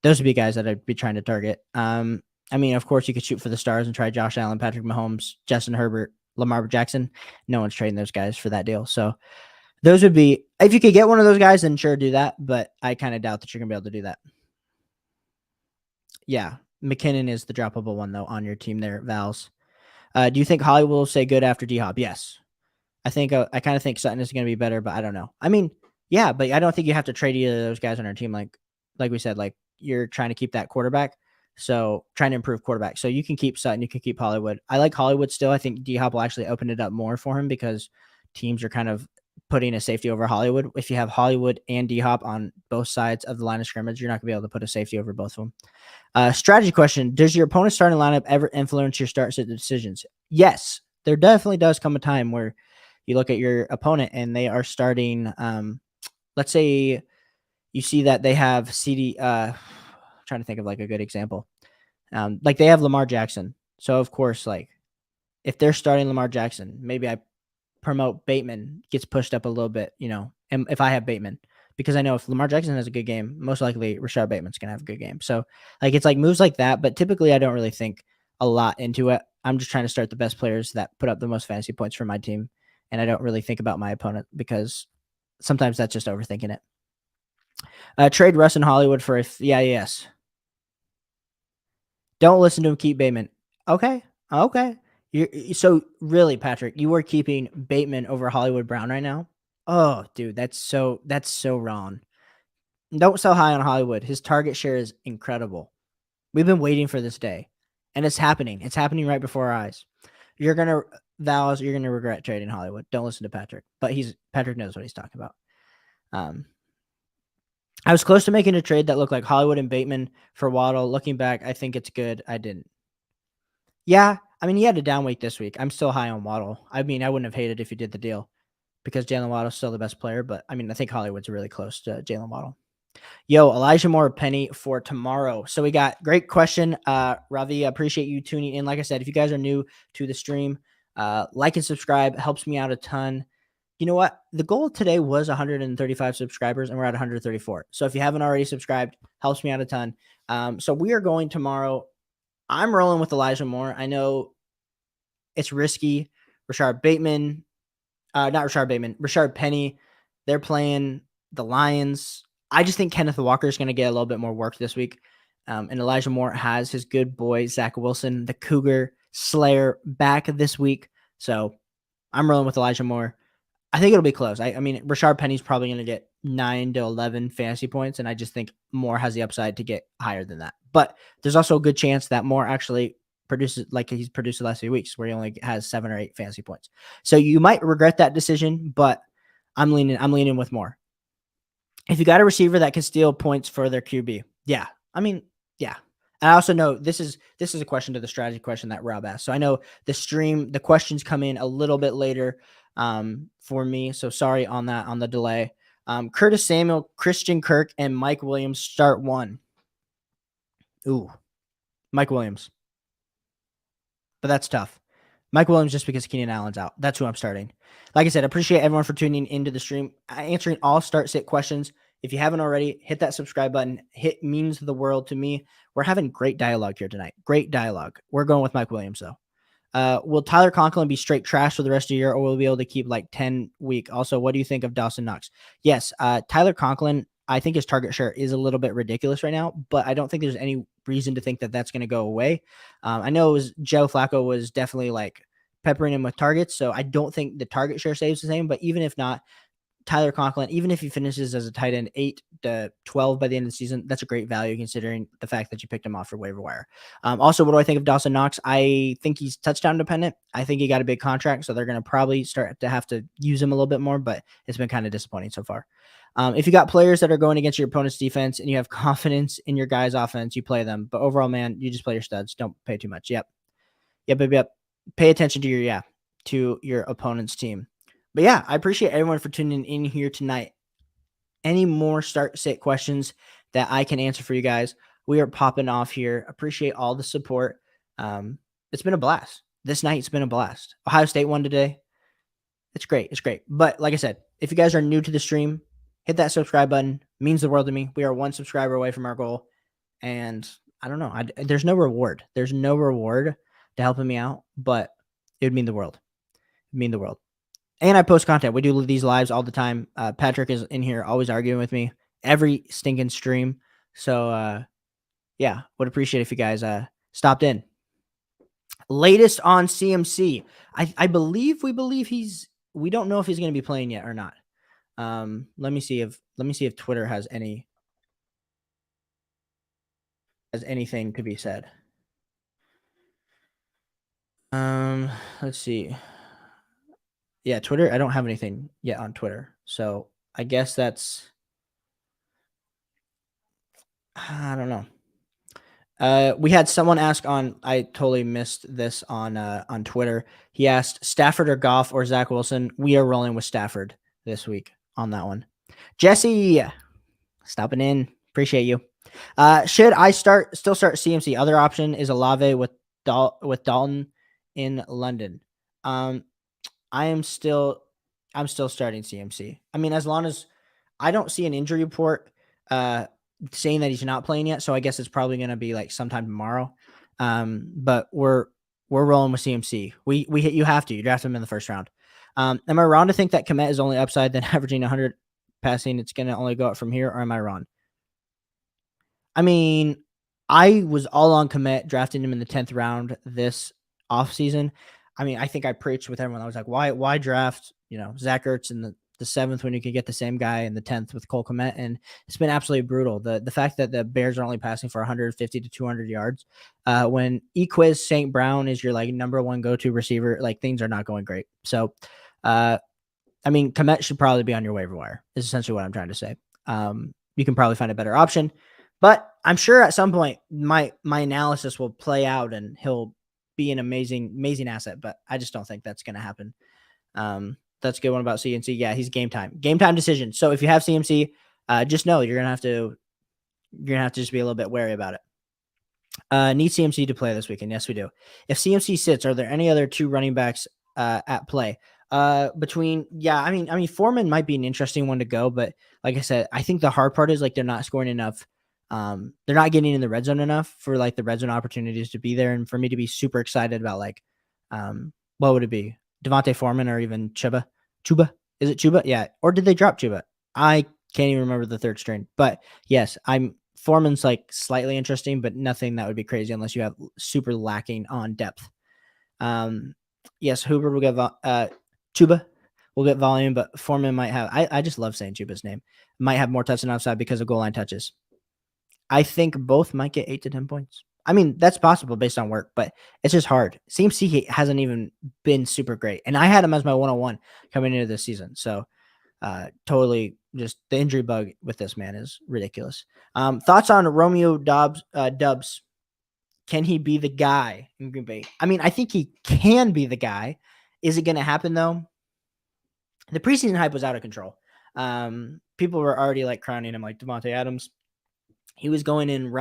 those would be guys that I'd be trying to target. I mean, of course, you could shoot for the stars and try Josh Allen, Patrick Mahomes, Justin Herbert, Lamar Jackson. No one's trading those guys for that deal. So those would be, if you could get one of those guys, then sure, do that. But I kind of doubt that you're going to be able to do that. Yeah. McKinnon is the droppable one, though, on your team there, Vals. Do you think Hollywood will say good after D-Hop? Yes. I think I kind of think Sutton is going to be better, but I don't know. I mean, yeah, but I don't think you have to trade either of those guys on our team. Like we said, like you're trying to keep that quarterback. So trying to improve quarterback. So you can keep Sutton, you can keep Hollywood. I like Hollywood still. I think D-Hop will actually open it up more for him because teams are kind of putting a safety over Hollywood. If you have Hollywood and D-Hop on both sides of the line of scrimmage, you're not going to be able to put a safety over both of them. Strategy question. Does your opponent's starting lineup ever influence your start decisions? Yes. There definitely does come a time where you look at your opponent and they are starting, let's say you see that they have CD, trying to think of like a good example. Like they have Lamar Jackson. So of course, like if they're starting Lamar Jackson, maybe I promote Bateman, gets pushed up a little bit, and if I have Bateman, because I know if Lamar Jackson has a good game, most likely Rashard Bateman's going to have a good game. So like, it's like moves like that, but typically I don't really think a lot into it. I'm just trying to start the best players that put up the most fantasy points for my team. And I don't really think about my opponent because sometimes that's just overthinking it. Trade Russ in Hollywood for yes. Don't listen to him. Keep Bateman. Okay. So really, Patrick, you are keeping Bateman over Hollywood Brown right now? Oh, dude, that's so wrong. Don't sell high on Hollywood. His target share is incredible. We've been waiting for this day, and it's happening. It's happening right before our eyes. You're gonna regret trading Hollywood. Don't listen to Patrick, but Patrick knows what he's talking about. I was close to making a trade that looked like Hollywood and Bateman for Waddle. Looking back, I think it's good. I didn't. Yeah, I mean, he had a down week this week. I'm still high on Waddle. I mean, I wouldn't have hated if he did the deal because Jalen Waddle's still the best player. But, I mean, I think Hollywood's really close to Jalen Waddle. Yo, Elijah Moore penny for tomorrow. So we got great question. Ravi, I appreciate you tuning in. Like I said, if you guys are new to the stream, like and subscribe. Helps me out a ton. You know what? The goal today was 135 subscribers, and we're at 134. So if you haven't already subscribed, helps me out a ton. So we are going tomorrow. I'm rolling with Elijah Moore. I know it's risky. Rashard Penny. They're playing the Lions. I just think Kenneth Walker is going to get a little bit more work this week. And Elijah Moore has his good boy, Zach Wilson, the Cougar Slayer, back this week. So I'm rolling with Elijah Moore. I think it'll be close. I mean, Rashard Penny's probably going to get 9 to 11 fantasy points, and I just think Moore has the upside to get higher than that. But there's also a good chance that Moore actually produces like he's produced the last few weeks, where he only has 7 or 8 fantasy points. So you might regret that decision, but I'm leaning with Moore. If you got a receiver that can steal points for their QB, yeah. I mean, yeah. And I also know this is a question to the strategy question that Rob asked. So I know the questions come in a little bit later for me. So sorry on that, on the delay. Curtis Samuel, Christian Kirk, and Mike Williams start 1. Ooh, Mike Williams. But that's tough. Mike Williams just because Keenan Allen's out. That's who I'm starting. Like I said, appreciate everyone for tuning into the stream, answering all start-sit questions. If you haven't already, hit that subscribe button. Hit means the world to me. We're having great dialogue here tonight. Great dialogue. We're going with Mike Williams, though. Will Tyler Conklin be straight trash for the rest of the year, or will we be able to keep like 10 week? Also, what do you think of Dawson Knox? Yes, Tyler Conklin, I think his target share is a little bit ridiculous right now, but I don't think there's any reason to think that that's going to go away. I know it was Joe Flacco was definitely like peppering him with targets, so I don't think the target share stays the same, but even if not, Tyler Conklin, even if he finishes as a tight end 8 to 12 by the end of the season, that's a great value considering the fact that you picked him off for waiver wire. Also, what do I think of Dawson Knox? I think he's touchdown dependent. I think he got a big contract, so they're going to probably start to have to use him a little bit more, but it's been kind of disappointing so far. If you got players that are going against your opponent's defense and you have confidence in your guy's offense, you play them. But overall, man, you just play your studs. Don't pay too much. Yep. Pay attention to your opponent's team. But yeah, I appreciate everyone for tuning in here tonight. Any more start-sit questions that I can answer for you guys? We are popping off here. Appreciate all the support. It's been a blast. This night's been a blast. Ohio State won today. It's great. It's great. But like I said, if you guys are new to the stream, hit that subscribe button. It means the world to me. We are 1 subscriber away from our goal. And I don't know. There's no reward. There's no reward to helping me out, but it would mean the world. It would mean the world. And I post content. We do these lives all the time. Patrick is in here always arguing with me every stinking stream. So, yeah, would appreciate if you guys stopped in. Latest on CMC. I believe we don't know if he's going to be playing yet or not. Let me see if Twitter has anything to be said. Let's see. Yeah, Twitter. I don't have anything yet on Twitter. So I guess I don't know. We had someone ask I totally missed this on Twitter. He asked Stafford or Goff or Zach Wilson. We are rolling with Stafford this week on that one. Jesse, stopping in. Appreciate you. Should I still start CMC? Other option is Olave with Dalton in London. I'm still starting CMC. I mean, as long as I don't see an injury report saying that he's not playing yet, so I guess it's probably going to be like sometime tomorrow. But we're rolling with CMC. You have to. You draft him in the first round. Am I wrong to think that Komet is only upside than averaging 100 passing? It's going to only go up from here, or am I wrong? I mean, I was all on Komet, drafting him in the 10th round this offseason. I mean, I think I preached with everyone. I was like, why draft, Zach Ertz in the 7th when you could get the same guy in the 10th with Cole Kmet? And it's been absolutely brutal. The fact that the Bears are only passing for 150 to 200 yards, when Equiz St. Brown is your like number 1 go-to receiver, like things are not going great. So, I mean, Kmet should probably be on your waiver wire is essentially what I'm trying to say. You can probably find a better option, but I'm sure at some point my analysis will play out and he'll be an amazing asset, but I just don't think that's going to happen. That's a good one about CMC. Yeah, he's game time decision. So if you have CMC, just know you're going to have to just be a little bit wary about it. Need CMC to play this weekend. Yes, we do. If CMC sits, are there any other 2 running backs at play? I mean, Foreman might be an interesting one to go, but like I said, I think the hard part is like they're not scoring enough. They're not getting in the red zone enough for like the red zone opportunities to be there. And for me to be super excited about like, what would it be? Devontae Foreman or even Chuba? Is it Chuba? Yeah. Or did they drop Chuba? I can't even remember the 3rd string, but yes, Foreman's like slightly interesting, but nothing that would be crazy unless you have super lacking on depth. Yes, Hooper will get, Chuba will get volume, but Foreman might have, I just love saying Chuba's name, might have more touchdown upside because of goal line touches. I think both might get 8 to 10 points. I mean, that's possible based on work, but it's just hard. CMC hasn't even been super great. And I had him as my 101 coming into this season. So totally just the injury bug with this man is ridiculous. Thoughts on Romeo Dobbs? Can he be the guy in Green Bay? I mean, I think he can be the guy. Is it going to happen though? The preseason hype was out of control. people were already like crowning him like Devontae Adams. He was going in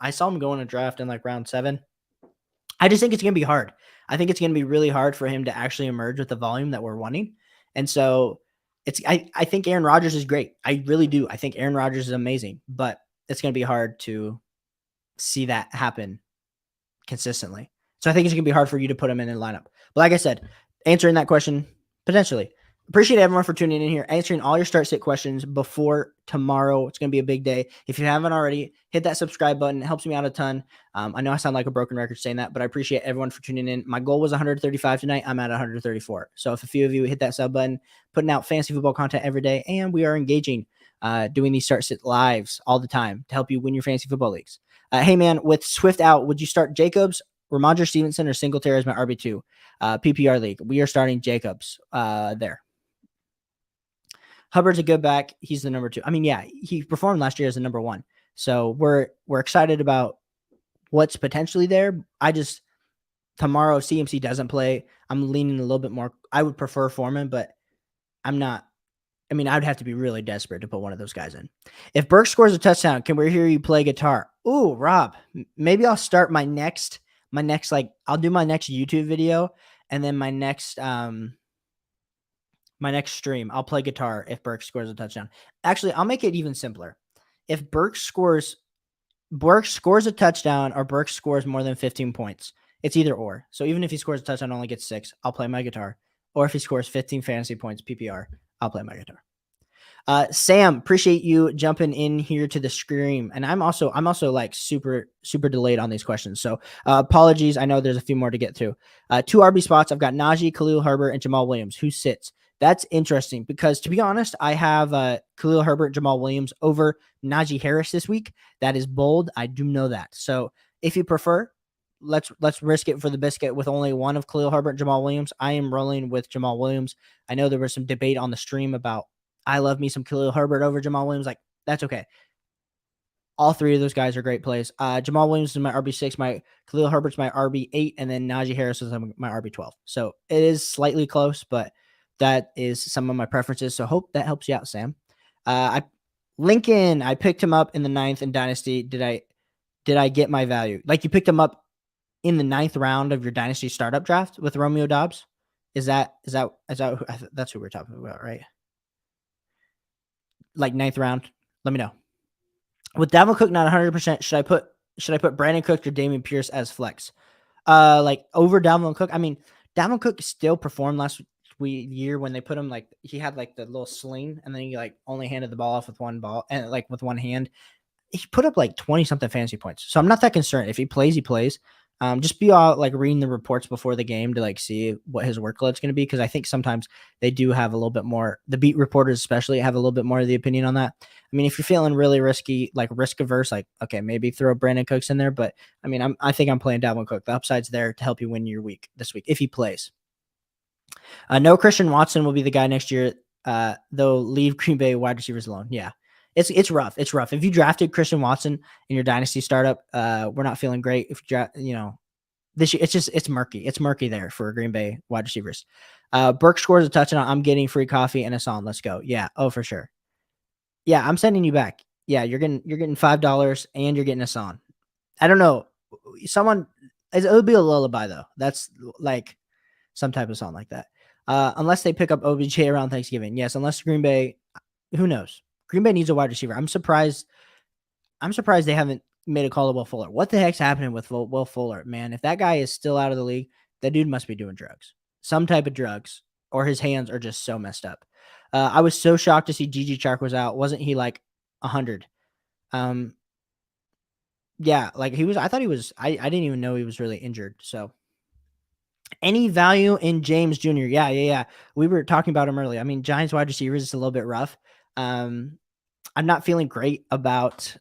I saw him go in a draft in like round 7. I just think it's going to be hard. I think it's going to be really hard for him to actually emerge with the volume that we're wanting. And so I think Aaron Rodgers is great. I really do. I think Aaron Rodgers is amazing, but it's going to be hard to see that happen consistently. So I think it's going to be hard for you to put him in a lineup. But like I said, answering that question, potentially. Appreciate everyone for tuning in here, answering all your start sit questions before tomorrow. It's going to be a big day. If you haven't already, hit that subscribe button. It helps me out a ton. I know I sound like a broken record saying that, but I appreciate everyone for tuning in. My goal was 135 tonight. I'm at 134. So if a few of you hit that sub button, putting out fantasy football content every day, and we are engaging, doing these start sit lives all the time to help you win your fantasy football leagues. Hey man, with Swift out, would you start Jacobs, Ramondre Stevenson, or Singletary as my RB2? PPR league. We are starting Jacobs there. Hubbard's a good back. He's the number 2. I mean, yeah, he performed last year as the number 1. So we're excited about what's potentially there. Tomorrow, if CMC doesn't play, I'm leaning a little bit more. I would prefer Foreman, but I'm not. I mean, I would have to be really desperate to put one of those guys in. If Burke scores a touchdown, can we hear you play guitar? Ooh, Rob, maybe I'll start my next, I'll do my next YouTube video, and then my next stream, I'll play guitar if Burke scores a touchdown. Actually, I'll make it even simpler. If Burke scores a touchdown or Burke scores more than 15 points, it's either or. So even if he scores a touchdown and only gets 6, I'll play my guitar. Or if he scores 15 fantasy points PPR, I'll play my guitar. Sam, appreciate you jumping in here to the stream. And I'm also like super, super delayed on these questions. So apologies. I know there's a few more to get to. 2 RB spots. I've got Najee, Khalil, Herbert, and Jamal Williams. Who sits? That's interesting because, to be honest, I have Khalil Herbert, Jamal Williams over Najee Harris this week. That is bold. I do know that. So if you prefer, let's risk it for the biscuit with only one of Khalil Herbert and Jamal Williams. I am rolling with Jamal Williams. I know there was some debate on the stream about I love me some Khalil Herbert over Jamal Williams. Like, that's okay. All 3 of those guys are great plays. Jamal Williams is my RB6, my Khalil Herbert's my RB8, and then Najee Harris is my RB12. So it is slightly close, but that is some of my preferences. So hope that helps you out, Sam. Lincoln, I picked him up in the 9th in Dynasty. Did I get my value? Like, you picked him up in the 9th round of your Dynasty startup draft with Romeo Dobbs? Is that that's who we're talking about, right? Like 9th round? Let me know. With Dalvin Cook not 100%, should I put Brandon Cook or Damian Pierce as flex? Like over Dalvin Cook? I mean, Dalvin Cook still performed last year when they put him, like, he had like the little sling and then he like only handed the ball off with one ball and like with one hand. He put up like 20 something fantasy points. So I'm not that concerned. If he plays, he plays. Just be all like reading the reports before the game to like see what his workload's going to be. Cause I think sometimes they do have a little bit more, the beat reporters especially have a little bit more of the opinion on that. I mean, if you're feeling really risky, like risk averse, like, okay, maybe throw Brandon Cooks in there, but I mean, I think I'm playing Dalvin Cook. The upside's there to help you win your week this week if he plays. No, Christian Watson will be the guy next year. Though leave Green Bay wide receivers alone. Yeah. It's rough. It's rough. If you drafted Christian Watson in your dynasty startup, we're not feeling great. If this year, it's murky. It's murky there for Green Bay wide receivers. Burke scores a touchdown. I'm getting free coffee and a song. Let's go. Yeah. Oh, for sure. Yeah. I'm sending you back. Yeah. You're getting $5 and you're getting a song. I don't know. It'll be a lullaby though. That's like some type of song like that. Unless they pick up OBJ around Thanksgiving. Yes. Unless Green Bay, who knows? Green Bay needs a wide receiver. I'm surprised they haven't made a call to Will Fuller. What the heck's happening with Will Fuller, man? If that guy is still out of the league, that dude must be doing drugs. Some type of drugs, or his hands are just so messed up. I was so shocked to see Gigi Chark was out. Wasn't he like 100? Yeah, like he was. I thought he was. I didn't even know he was really injured. So, any value in James Jr.? Yeah. We were talking about him earlier. I mean, Giants wide receivers is a little bit rough. I'm not feeling great about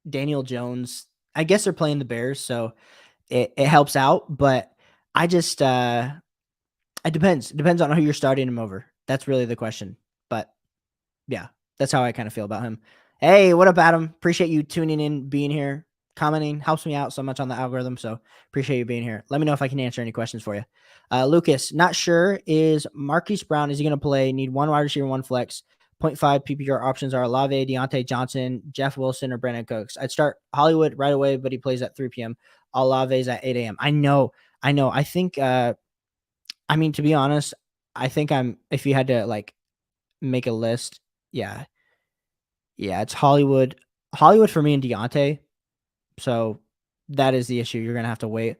Daniel Jones. I guess they're playing the Bears, so it helps out. But I just it depends on who you're starting him over. That's really the question. But yeah, that's how I kind of feel about him. Hey, what up, Adam? Appreciate you tuning in, being here, commenting. Helps me out so much on the algorithm. So appreciate you being here. Let me know if I can answer any questions for you. Lucas, not sure. Is Marquise Brown, is he going to play? Need one wide receiver, one flex. 0.5 PPR options are Olave, Deontay Johnson, Jeff Wilson, or Brandon Cooks. I'd start Hollywood right away, but he plays at 3 p.m. Olave's at 8 a.m. I know. I think, to be honest, I think if you had to like make a list, yeah, it's Hollywood for me and Deontay. So that is the issue. You're going to have to wait.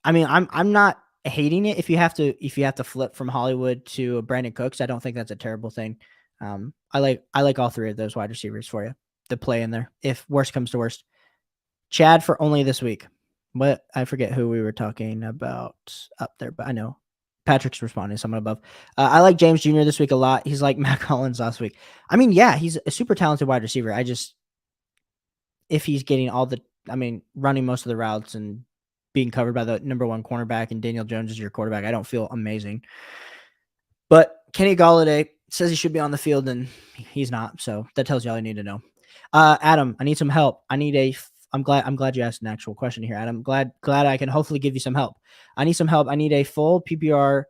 I'm not hating it if you have to flip from Hollywood to Brandon Cooks. I don't think that's a terrible thing. I like all three of those wide receivers for you to play in there if worst comes to worst. Chad for only this week. But I forget who we were talking about up there, but I know Patrick's responding someone above. I like James Jr. this week a lot. He's like Matt Collins last week. He's a super talented wide receiver. If he's getting running most of the routes and being covered by the number one cornerback and Daniel Jones is your quarterback, I don't feel amazing. But Kenny Golladay says he should be on the field and he's not. So that tells you all you need to know. Adam, I need some help. I'm glad you asked an actual question here, Adam. Glad I can hopefully give you some help. I need some help. I need a full PPR,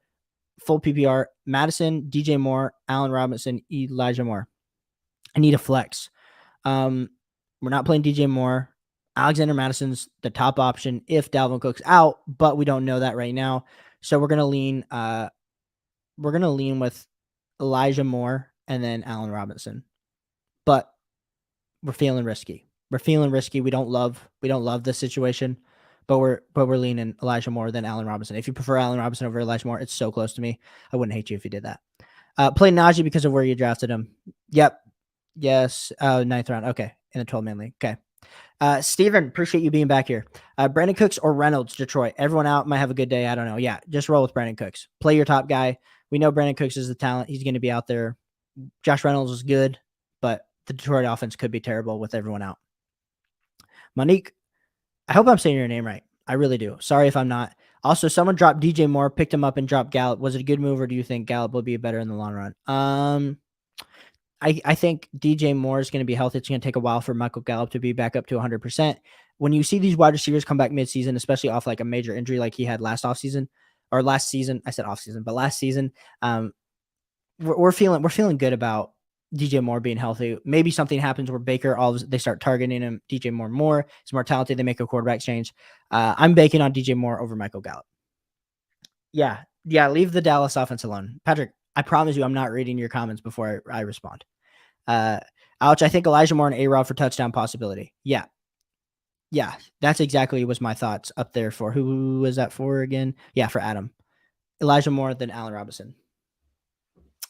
Madison, DJ Moore, Allen Robinson, Elijah Moore. I need a flex. We're not playing DJ Moore. Alexander Madison's the top option if Dalvin Cook's out, but we don't know that right now. So we're gonna lean with Elijah Moore and then Allen Robinson. But we're feeling risky. We don't love this situation, but we're leaning Elijah Moore than Allen Robinson. If you prefer Allen Robinson over Elijah Moore, it's so close to me. I wouldn't hate you if you did that. Play Najee because of where you drafted him. Yep. Yes. 9th round. Okay. In the 12-man league. Okay. Steven, appreciate you being back here. Brandon Cooks or Reynolds, Detroit. Everyone out might have a good day. I don't know. Yeah, just roll with Brandon Cooks. Play your top guy. We know Brandon Cooks is the talent. He's going to be out there. Josh Reynolds is good, but the Detroit offense could be terrible with everyone out. Monique, I hope I'm saying your name right. I really do. Sorry if I'm not. Also, someone dropped DJ Moore, picked him up, and dropped Gallup. Was it a good move, or do you think Gallup will be better in the long run? I think DJ Moore is going to be healthy. It's going to take a while for Michael Gallup to be back up to 100%. When you see these wide receivers come back midseason, especially off like a major injury like he had last season, I said offseason, but last season, we're feeling good about DJ Moore being healthy. Maybe something happens where Baker, they start targeting him. DJ Moore more. He's more talented. They make a quarterback change. I'm banking on DJ Moore over Michael Gallup. Yeah. Leave the Dallas offense alone. Patrick, I promise you I'm not reading your comments before I respond. Ouch, I think Elijah Moore and A-Rod for touchdown possibility. Yeah, that's exactly was my thoughts up there for who was that for again? Yeah, for Adam. Elijah Moore than Allen Robinson.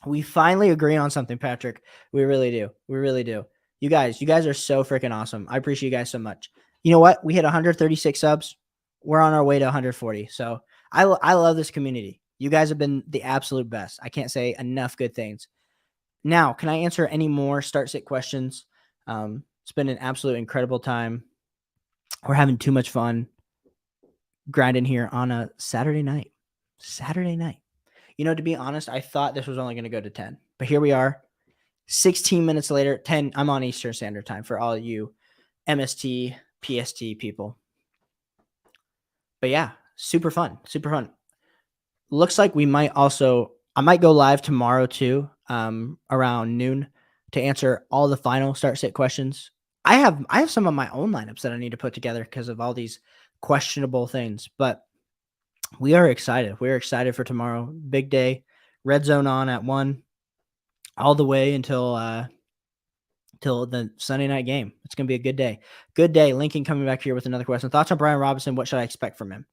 We finally agree on something, Patrick. We really do. You guys are so freaking awesome. I appreciate you guys so much. You know what? We hit 136 subs. We're on our way to 140. So I love this community. You guys have been the absolute best. I can't say enough good things. Now, can I answer any more start-sit questions? It's been an absolute incredible time. We're having too much fun grinding here on a Saturday night. To be honest, I thought this was only going to go to 10, but here we are 16 minutes later, 10. I'm on Eastern Standard Time for all you MST, PST people. But yeah, super fun. Looks like I might go live tomorrow too, around noon to answer all the final start-sit questions. I have some of my own lineups that I need to put together because of all these questionable things, but we are excited. We're excited for tomorrow. Big day. Red zone on at 1 all the way until the Sunday night game. It's going to be a good day. Good day. Lincoln coming back here with another question. Thoughts on Brian Robinson? What should I expect from him?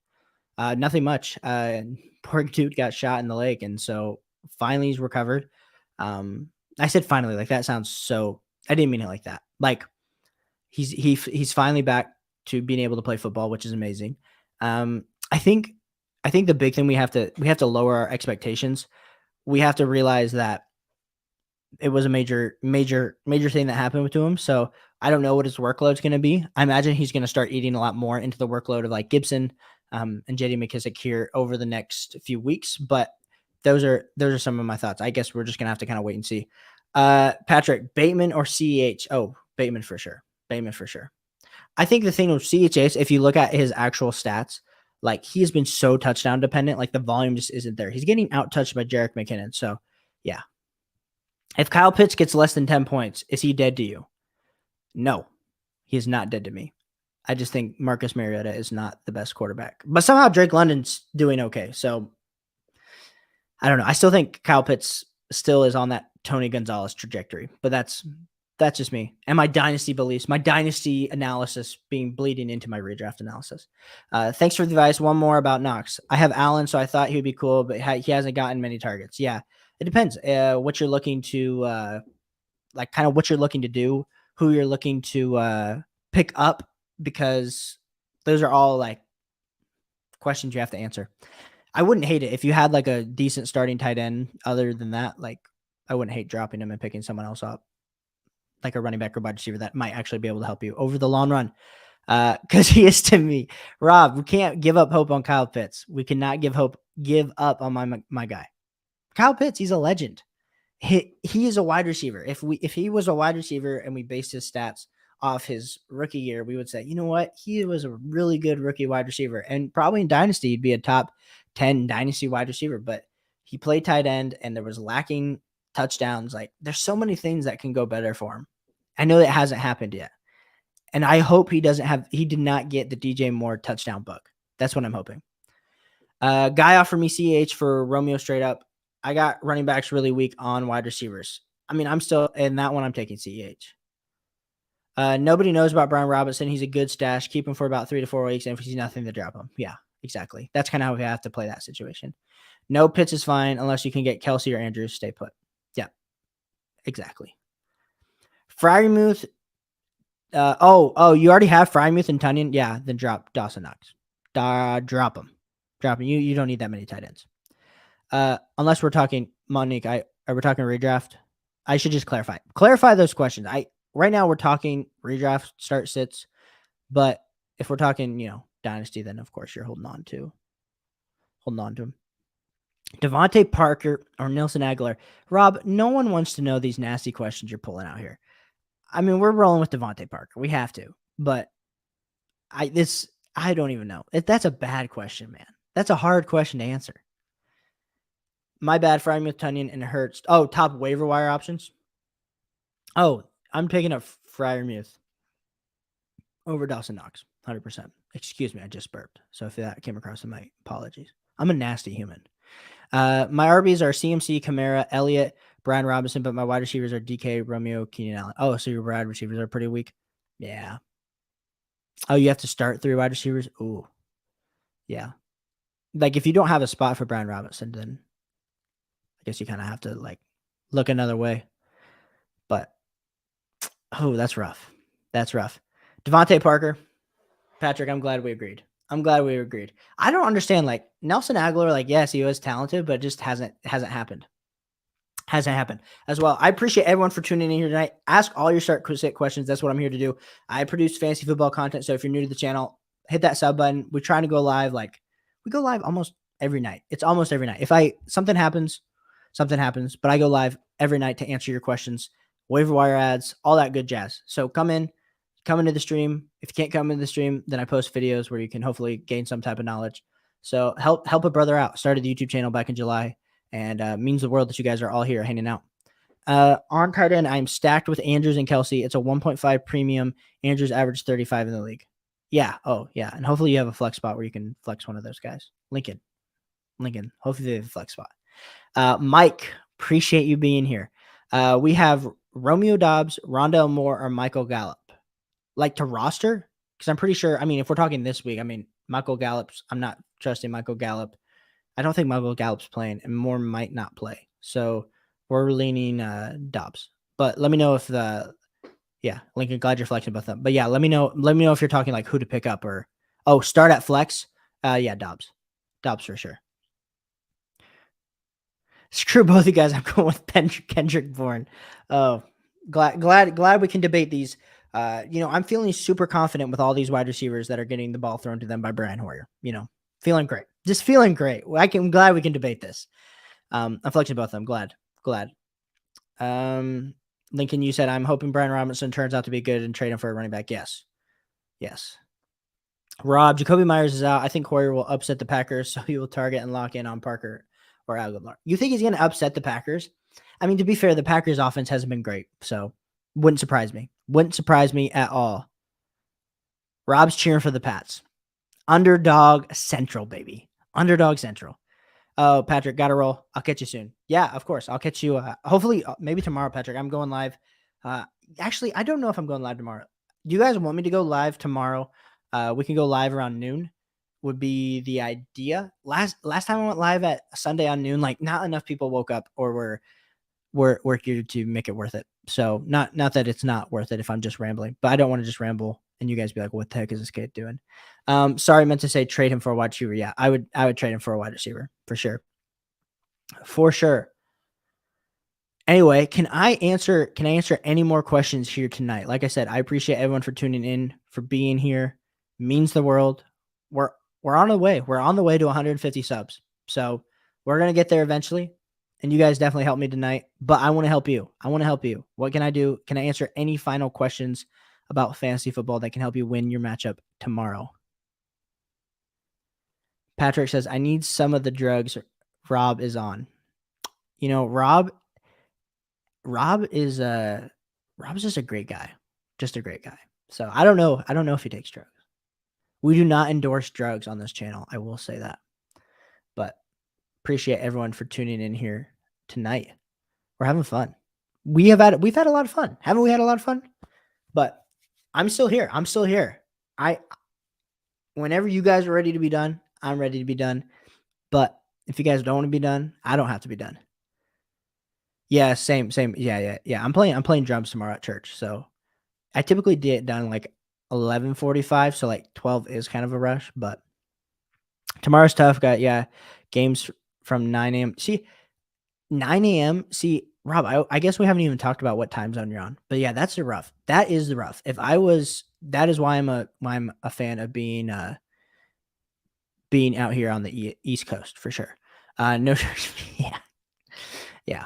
Nothing much. Poor dude got shot in the leg, and so finally he's recovered. I said finally, like that sounds so. I didn't mean it like that. Like he's finally back to being able to play football, which is amazing. I think the big thing we have to lower our expectations. We have to realize that it was a major thing that happened to him. So I don't know what his workload's going to be. I imagine he's going to start eating a lot more into the workload of like Gibson and J.D. McKissick here over the next few weeks. But those are some of my thoughts. I guess we're just going to have to kind of wait and see. Patrick, Bateman or CEH? Oh, Bateman for sure. I think the thing with CEH, if you look at his actual stats, like he has been so touchdown dependent, like the volume just isn't there. He's getting out touched by Jerick McKinnon. So yeah. If Kyle Pitts gets less than 10 points, is he dead to you? No, he is not dead to me. I just think Marcus Mariota is not the best quarterback. But somehow Drake London's doing okay. So I don't know. I still think Kyle Pitts still is on that Tony Gonzalez trajectory. But that's just me. And my dynasty beliefs, my dynasty analysis being bleeding into my redraft analysis. Thanks for the advice. One more about Knox. I have Allen, so I thought he would be cool, but he hasn't gotten many targets. Yeah, it depends what you're looking to kind of what you're looking to do, who you're looking to pick up, because those are all like questions you have to answer. I wouldn't hate it if you had like a decent starting tight end. Other than that, like I wouldn't hate dropping him and picking someone else up, like a running back or wide receiver that might actually be able to help you over the long run. Because he is to me. Rob, we can't give up hope on Kyle Pitts. We cannot give up on my guy. Kyle Pitts, he's a legend. He is a wide receiver. If he was a wide receiver and we based his stats off his rookie year, we would say, you know what? He was a really good rookie wide receiver. And probably in Dynasty, he'd be a top 10 Dynasty wide receiver. But he played tight end and there was lacking touchdowns. Like there's so many things that can go better for him. I know that hasn't happened yet. And I hope he did not get the DJ Moore touchdown book. That's what I'm hoping. Guy offered me CH for Romeo straight up. I got running backs really weak on wide receivers. I mean, I'm still in that one. I'm taking CH. Nobody knows about Brian Robinson. He's a good stash. Keep him for about 3 to 4 weeks. And if he's nothing, to drop him. Yeah, exactly. That's kind of how we have to play that situation. No Pitts is fine unless you can get Kelsey or Andrews. Stay put. Yeah, exactly. Freiermuth. You already have Freiermuth and Tunyon? Yeah, then drop Dawson Knox. Drop him. Drop him. You don't need that many tight ends. Unless we're talking Monique, are we talking redraft? I should just clarify those questions. Right now we're talking redraft start sits, but if we're talking, dynasty, then of course you're holding on to him. Devontae Parker or Nelson Aguilar. Rob, no one wants to know these nasty questions you're pulling out here. I mean, we're rolling with Devontae Parker. We have to, but I don't even know. That's a bad question, man. That's a hard question to answer. My bad. Freiermuth, Tunyon, and Hurts. Oh, top waiver wire options. Oh, I'm taking up Freiermuth over Dawson Knox, 100%. Excuse me, I just burped. So if that came across, my apologies. I'm a nasty human. My RBs are CMC, Kamara, Elliott, Brian Robinson, but my wide receivers are DK, Romeo, Keenan Allen. Oh, so your wide receivers are pretty weak? Yeah. Oh, you have to start 3 wide receivers? Ooh. Yeah. Like, if you don't have a spot for Brian Robinson, then I guess you kind of have to, look another way. But, oh, that's rough. That's rough. Devontae Parker. Patrick, I'm glad we agreed. I don't understand, Nelson Aguilar, yes, he was talented, but it just hasn't happened. Hasn't happened as well. I appreciate everyone for tuning in here tonight. Ask all your start sit questions. That's what I'm here to do. I produce fantasy football content. So if you're new to the channel, hit that sub button. We're trying to go live. We go live almost every night. It's almost every night. If something happens, but I go live every night to answer your questions, waiver wire ads, all that good jazz. So come into the stream. If you can't come into the stream, then I post videos where you can hopefully gain some type of knowledge. So help a brother out. Started the YouTube channel back in July. And means the world that you guys are all here hanging out. On tight end, I'm stacked with Andrews and Kelsey. It's a 1.5 premium. Andrews averaged 35 in the league. Yeah. Oh, yeah. And hopefully you have a flex spot where you can flex one of those guys. Lincoln. Hopefully they have a flex spot. Mike, appreciate you being here. We have Romeo Dobbs, Rondell Moore, or Michael Gallup. To roster? Because I'm pretty sure, if we're talking this week, Michael Gallup's, I'm not trusting Michael Gallup. I don't think Michael Gallup's playing, and Moore might not play. So we're leaning Dobbs. But let me know if Lincoln, glad you're flexing about them. But yeah, let me know if you're talking who to pick up or start at flex. Dobbs. Dobbs for sure. Screw both of you guys. I'm going with Kendrick Bourne. Oh, glad we can debate these. I'm feeling super confident with all these wide receivers that are getting the ball thrown to them by Brian Hoyer. Feeling great. Just feeling great. I'm glad we can debate this. I'm flexing both of them. Glad. Lincoln, you said, I'm hoping Brian Robinson turns out to be good and trade him for a running back. Yes. Rob, Jacoby Myers is out. I think Hoyer will upset the Packers, so he will target and lock in on Parker or Aguilar. You think he's going to upset the Packers? I mean, to be fair, the Packers offense hasn't been great, so wouldn't surprise me. Wouldn't surprise me at all. Rob's cheering for the Pats. Underdog Central, baby. Underdog Central. Oh, Patrick, got to roll. I'll catch you soon. Yeah, of course. I'll catch you. Hopefully, maybe tomorrow, Patrick. I'm going live. Actually, I don't know if I'm going live tomorrow. Do you guys want me to go live tomorrow? We can go live around noon. Would be the idea. Last time I went live at Sunday on noon, like not enough people woke up or were here to make it worth it. So not that it's not worth it if I'm just rambling, but I don't want to just ramble and you guys be like, what the heck is this kid doing? Sorry, I meant to say trade him for a wide receiver. Yeah, I would trade him for a wide receiver for sure. For sure. Anyway, can I answer any more questions here tonight? Like I said, I appreciate everyone for tuning in, for being here. It means the world. We're on the way. We're on the way to 150 subs. So we're going to get there eventually. And you guys definitely helped me tonight, but I want to help you. What can I do? Can I answer any final questions about fantasy football that can help you win your matchup tomorrow? Patrick says, I need some of the drugs Rob is on. You know, Rob is Rob's just a great guy. Just a great guy. So I don't know if he takes drugs. We do not endorse drugs on this channel. I will say that. But appreciate everyone for tuning in here tonight. We're having fun. We've had a lot of fun. Haven't we had a lot of fun? But I'm still here. Whenever you guys are ready to be done, I'm ready to be done. But if you guys don't want to be done, I don't have to be done. Yeah, same. Yeah. I'm playing drums tomorrow at church. So I typically get it done like 11:45. So like 12 is kind of a rush, but tomorrow's tough. Got games from 9 a.m. See, 9 a.m. See, Rob, I guess we haven't even talked about what time zone you're on, but yeah, that's the rough. That is the rough. That is why I'm a fan of being out here on the East Coast for sure. No, yeah.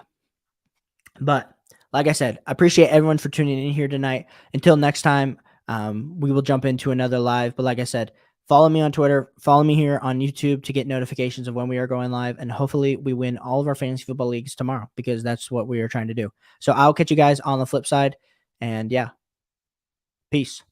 But like I said, I appreciate everyone for tuning in here tonight. Until next time, we will jump into another live. But like I said, follow me on Twitter, follow me here on YouTube to get notifications of when we are going live. And hopefully we win all of our fantasy football leagues tomorrow because that's what we are trying to do. So I'll catch you guys on the flip side. And yeah, peace.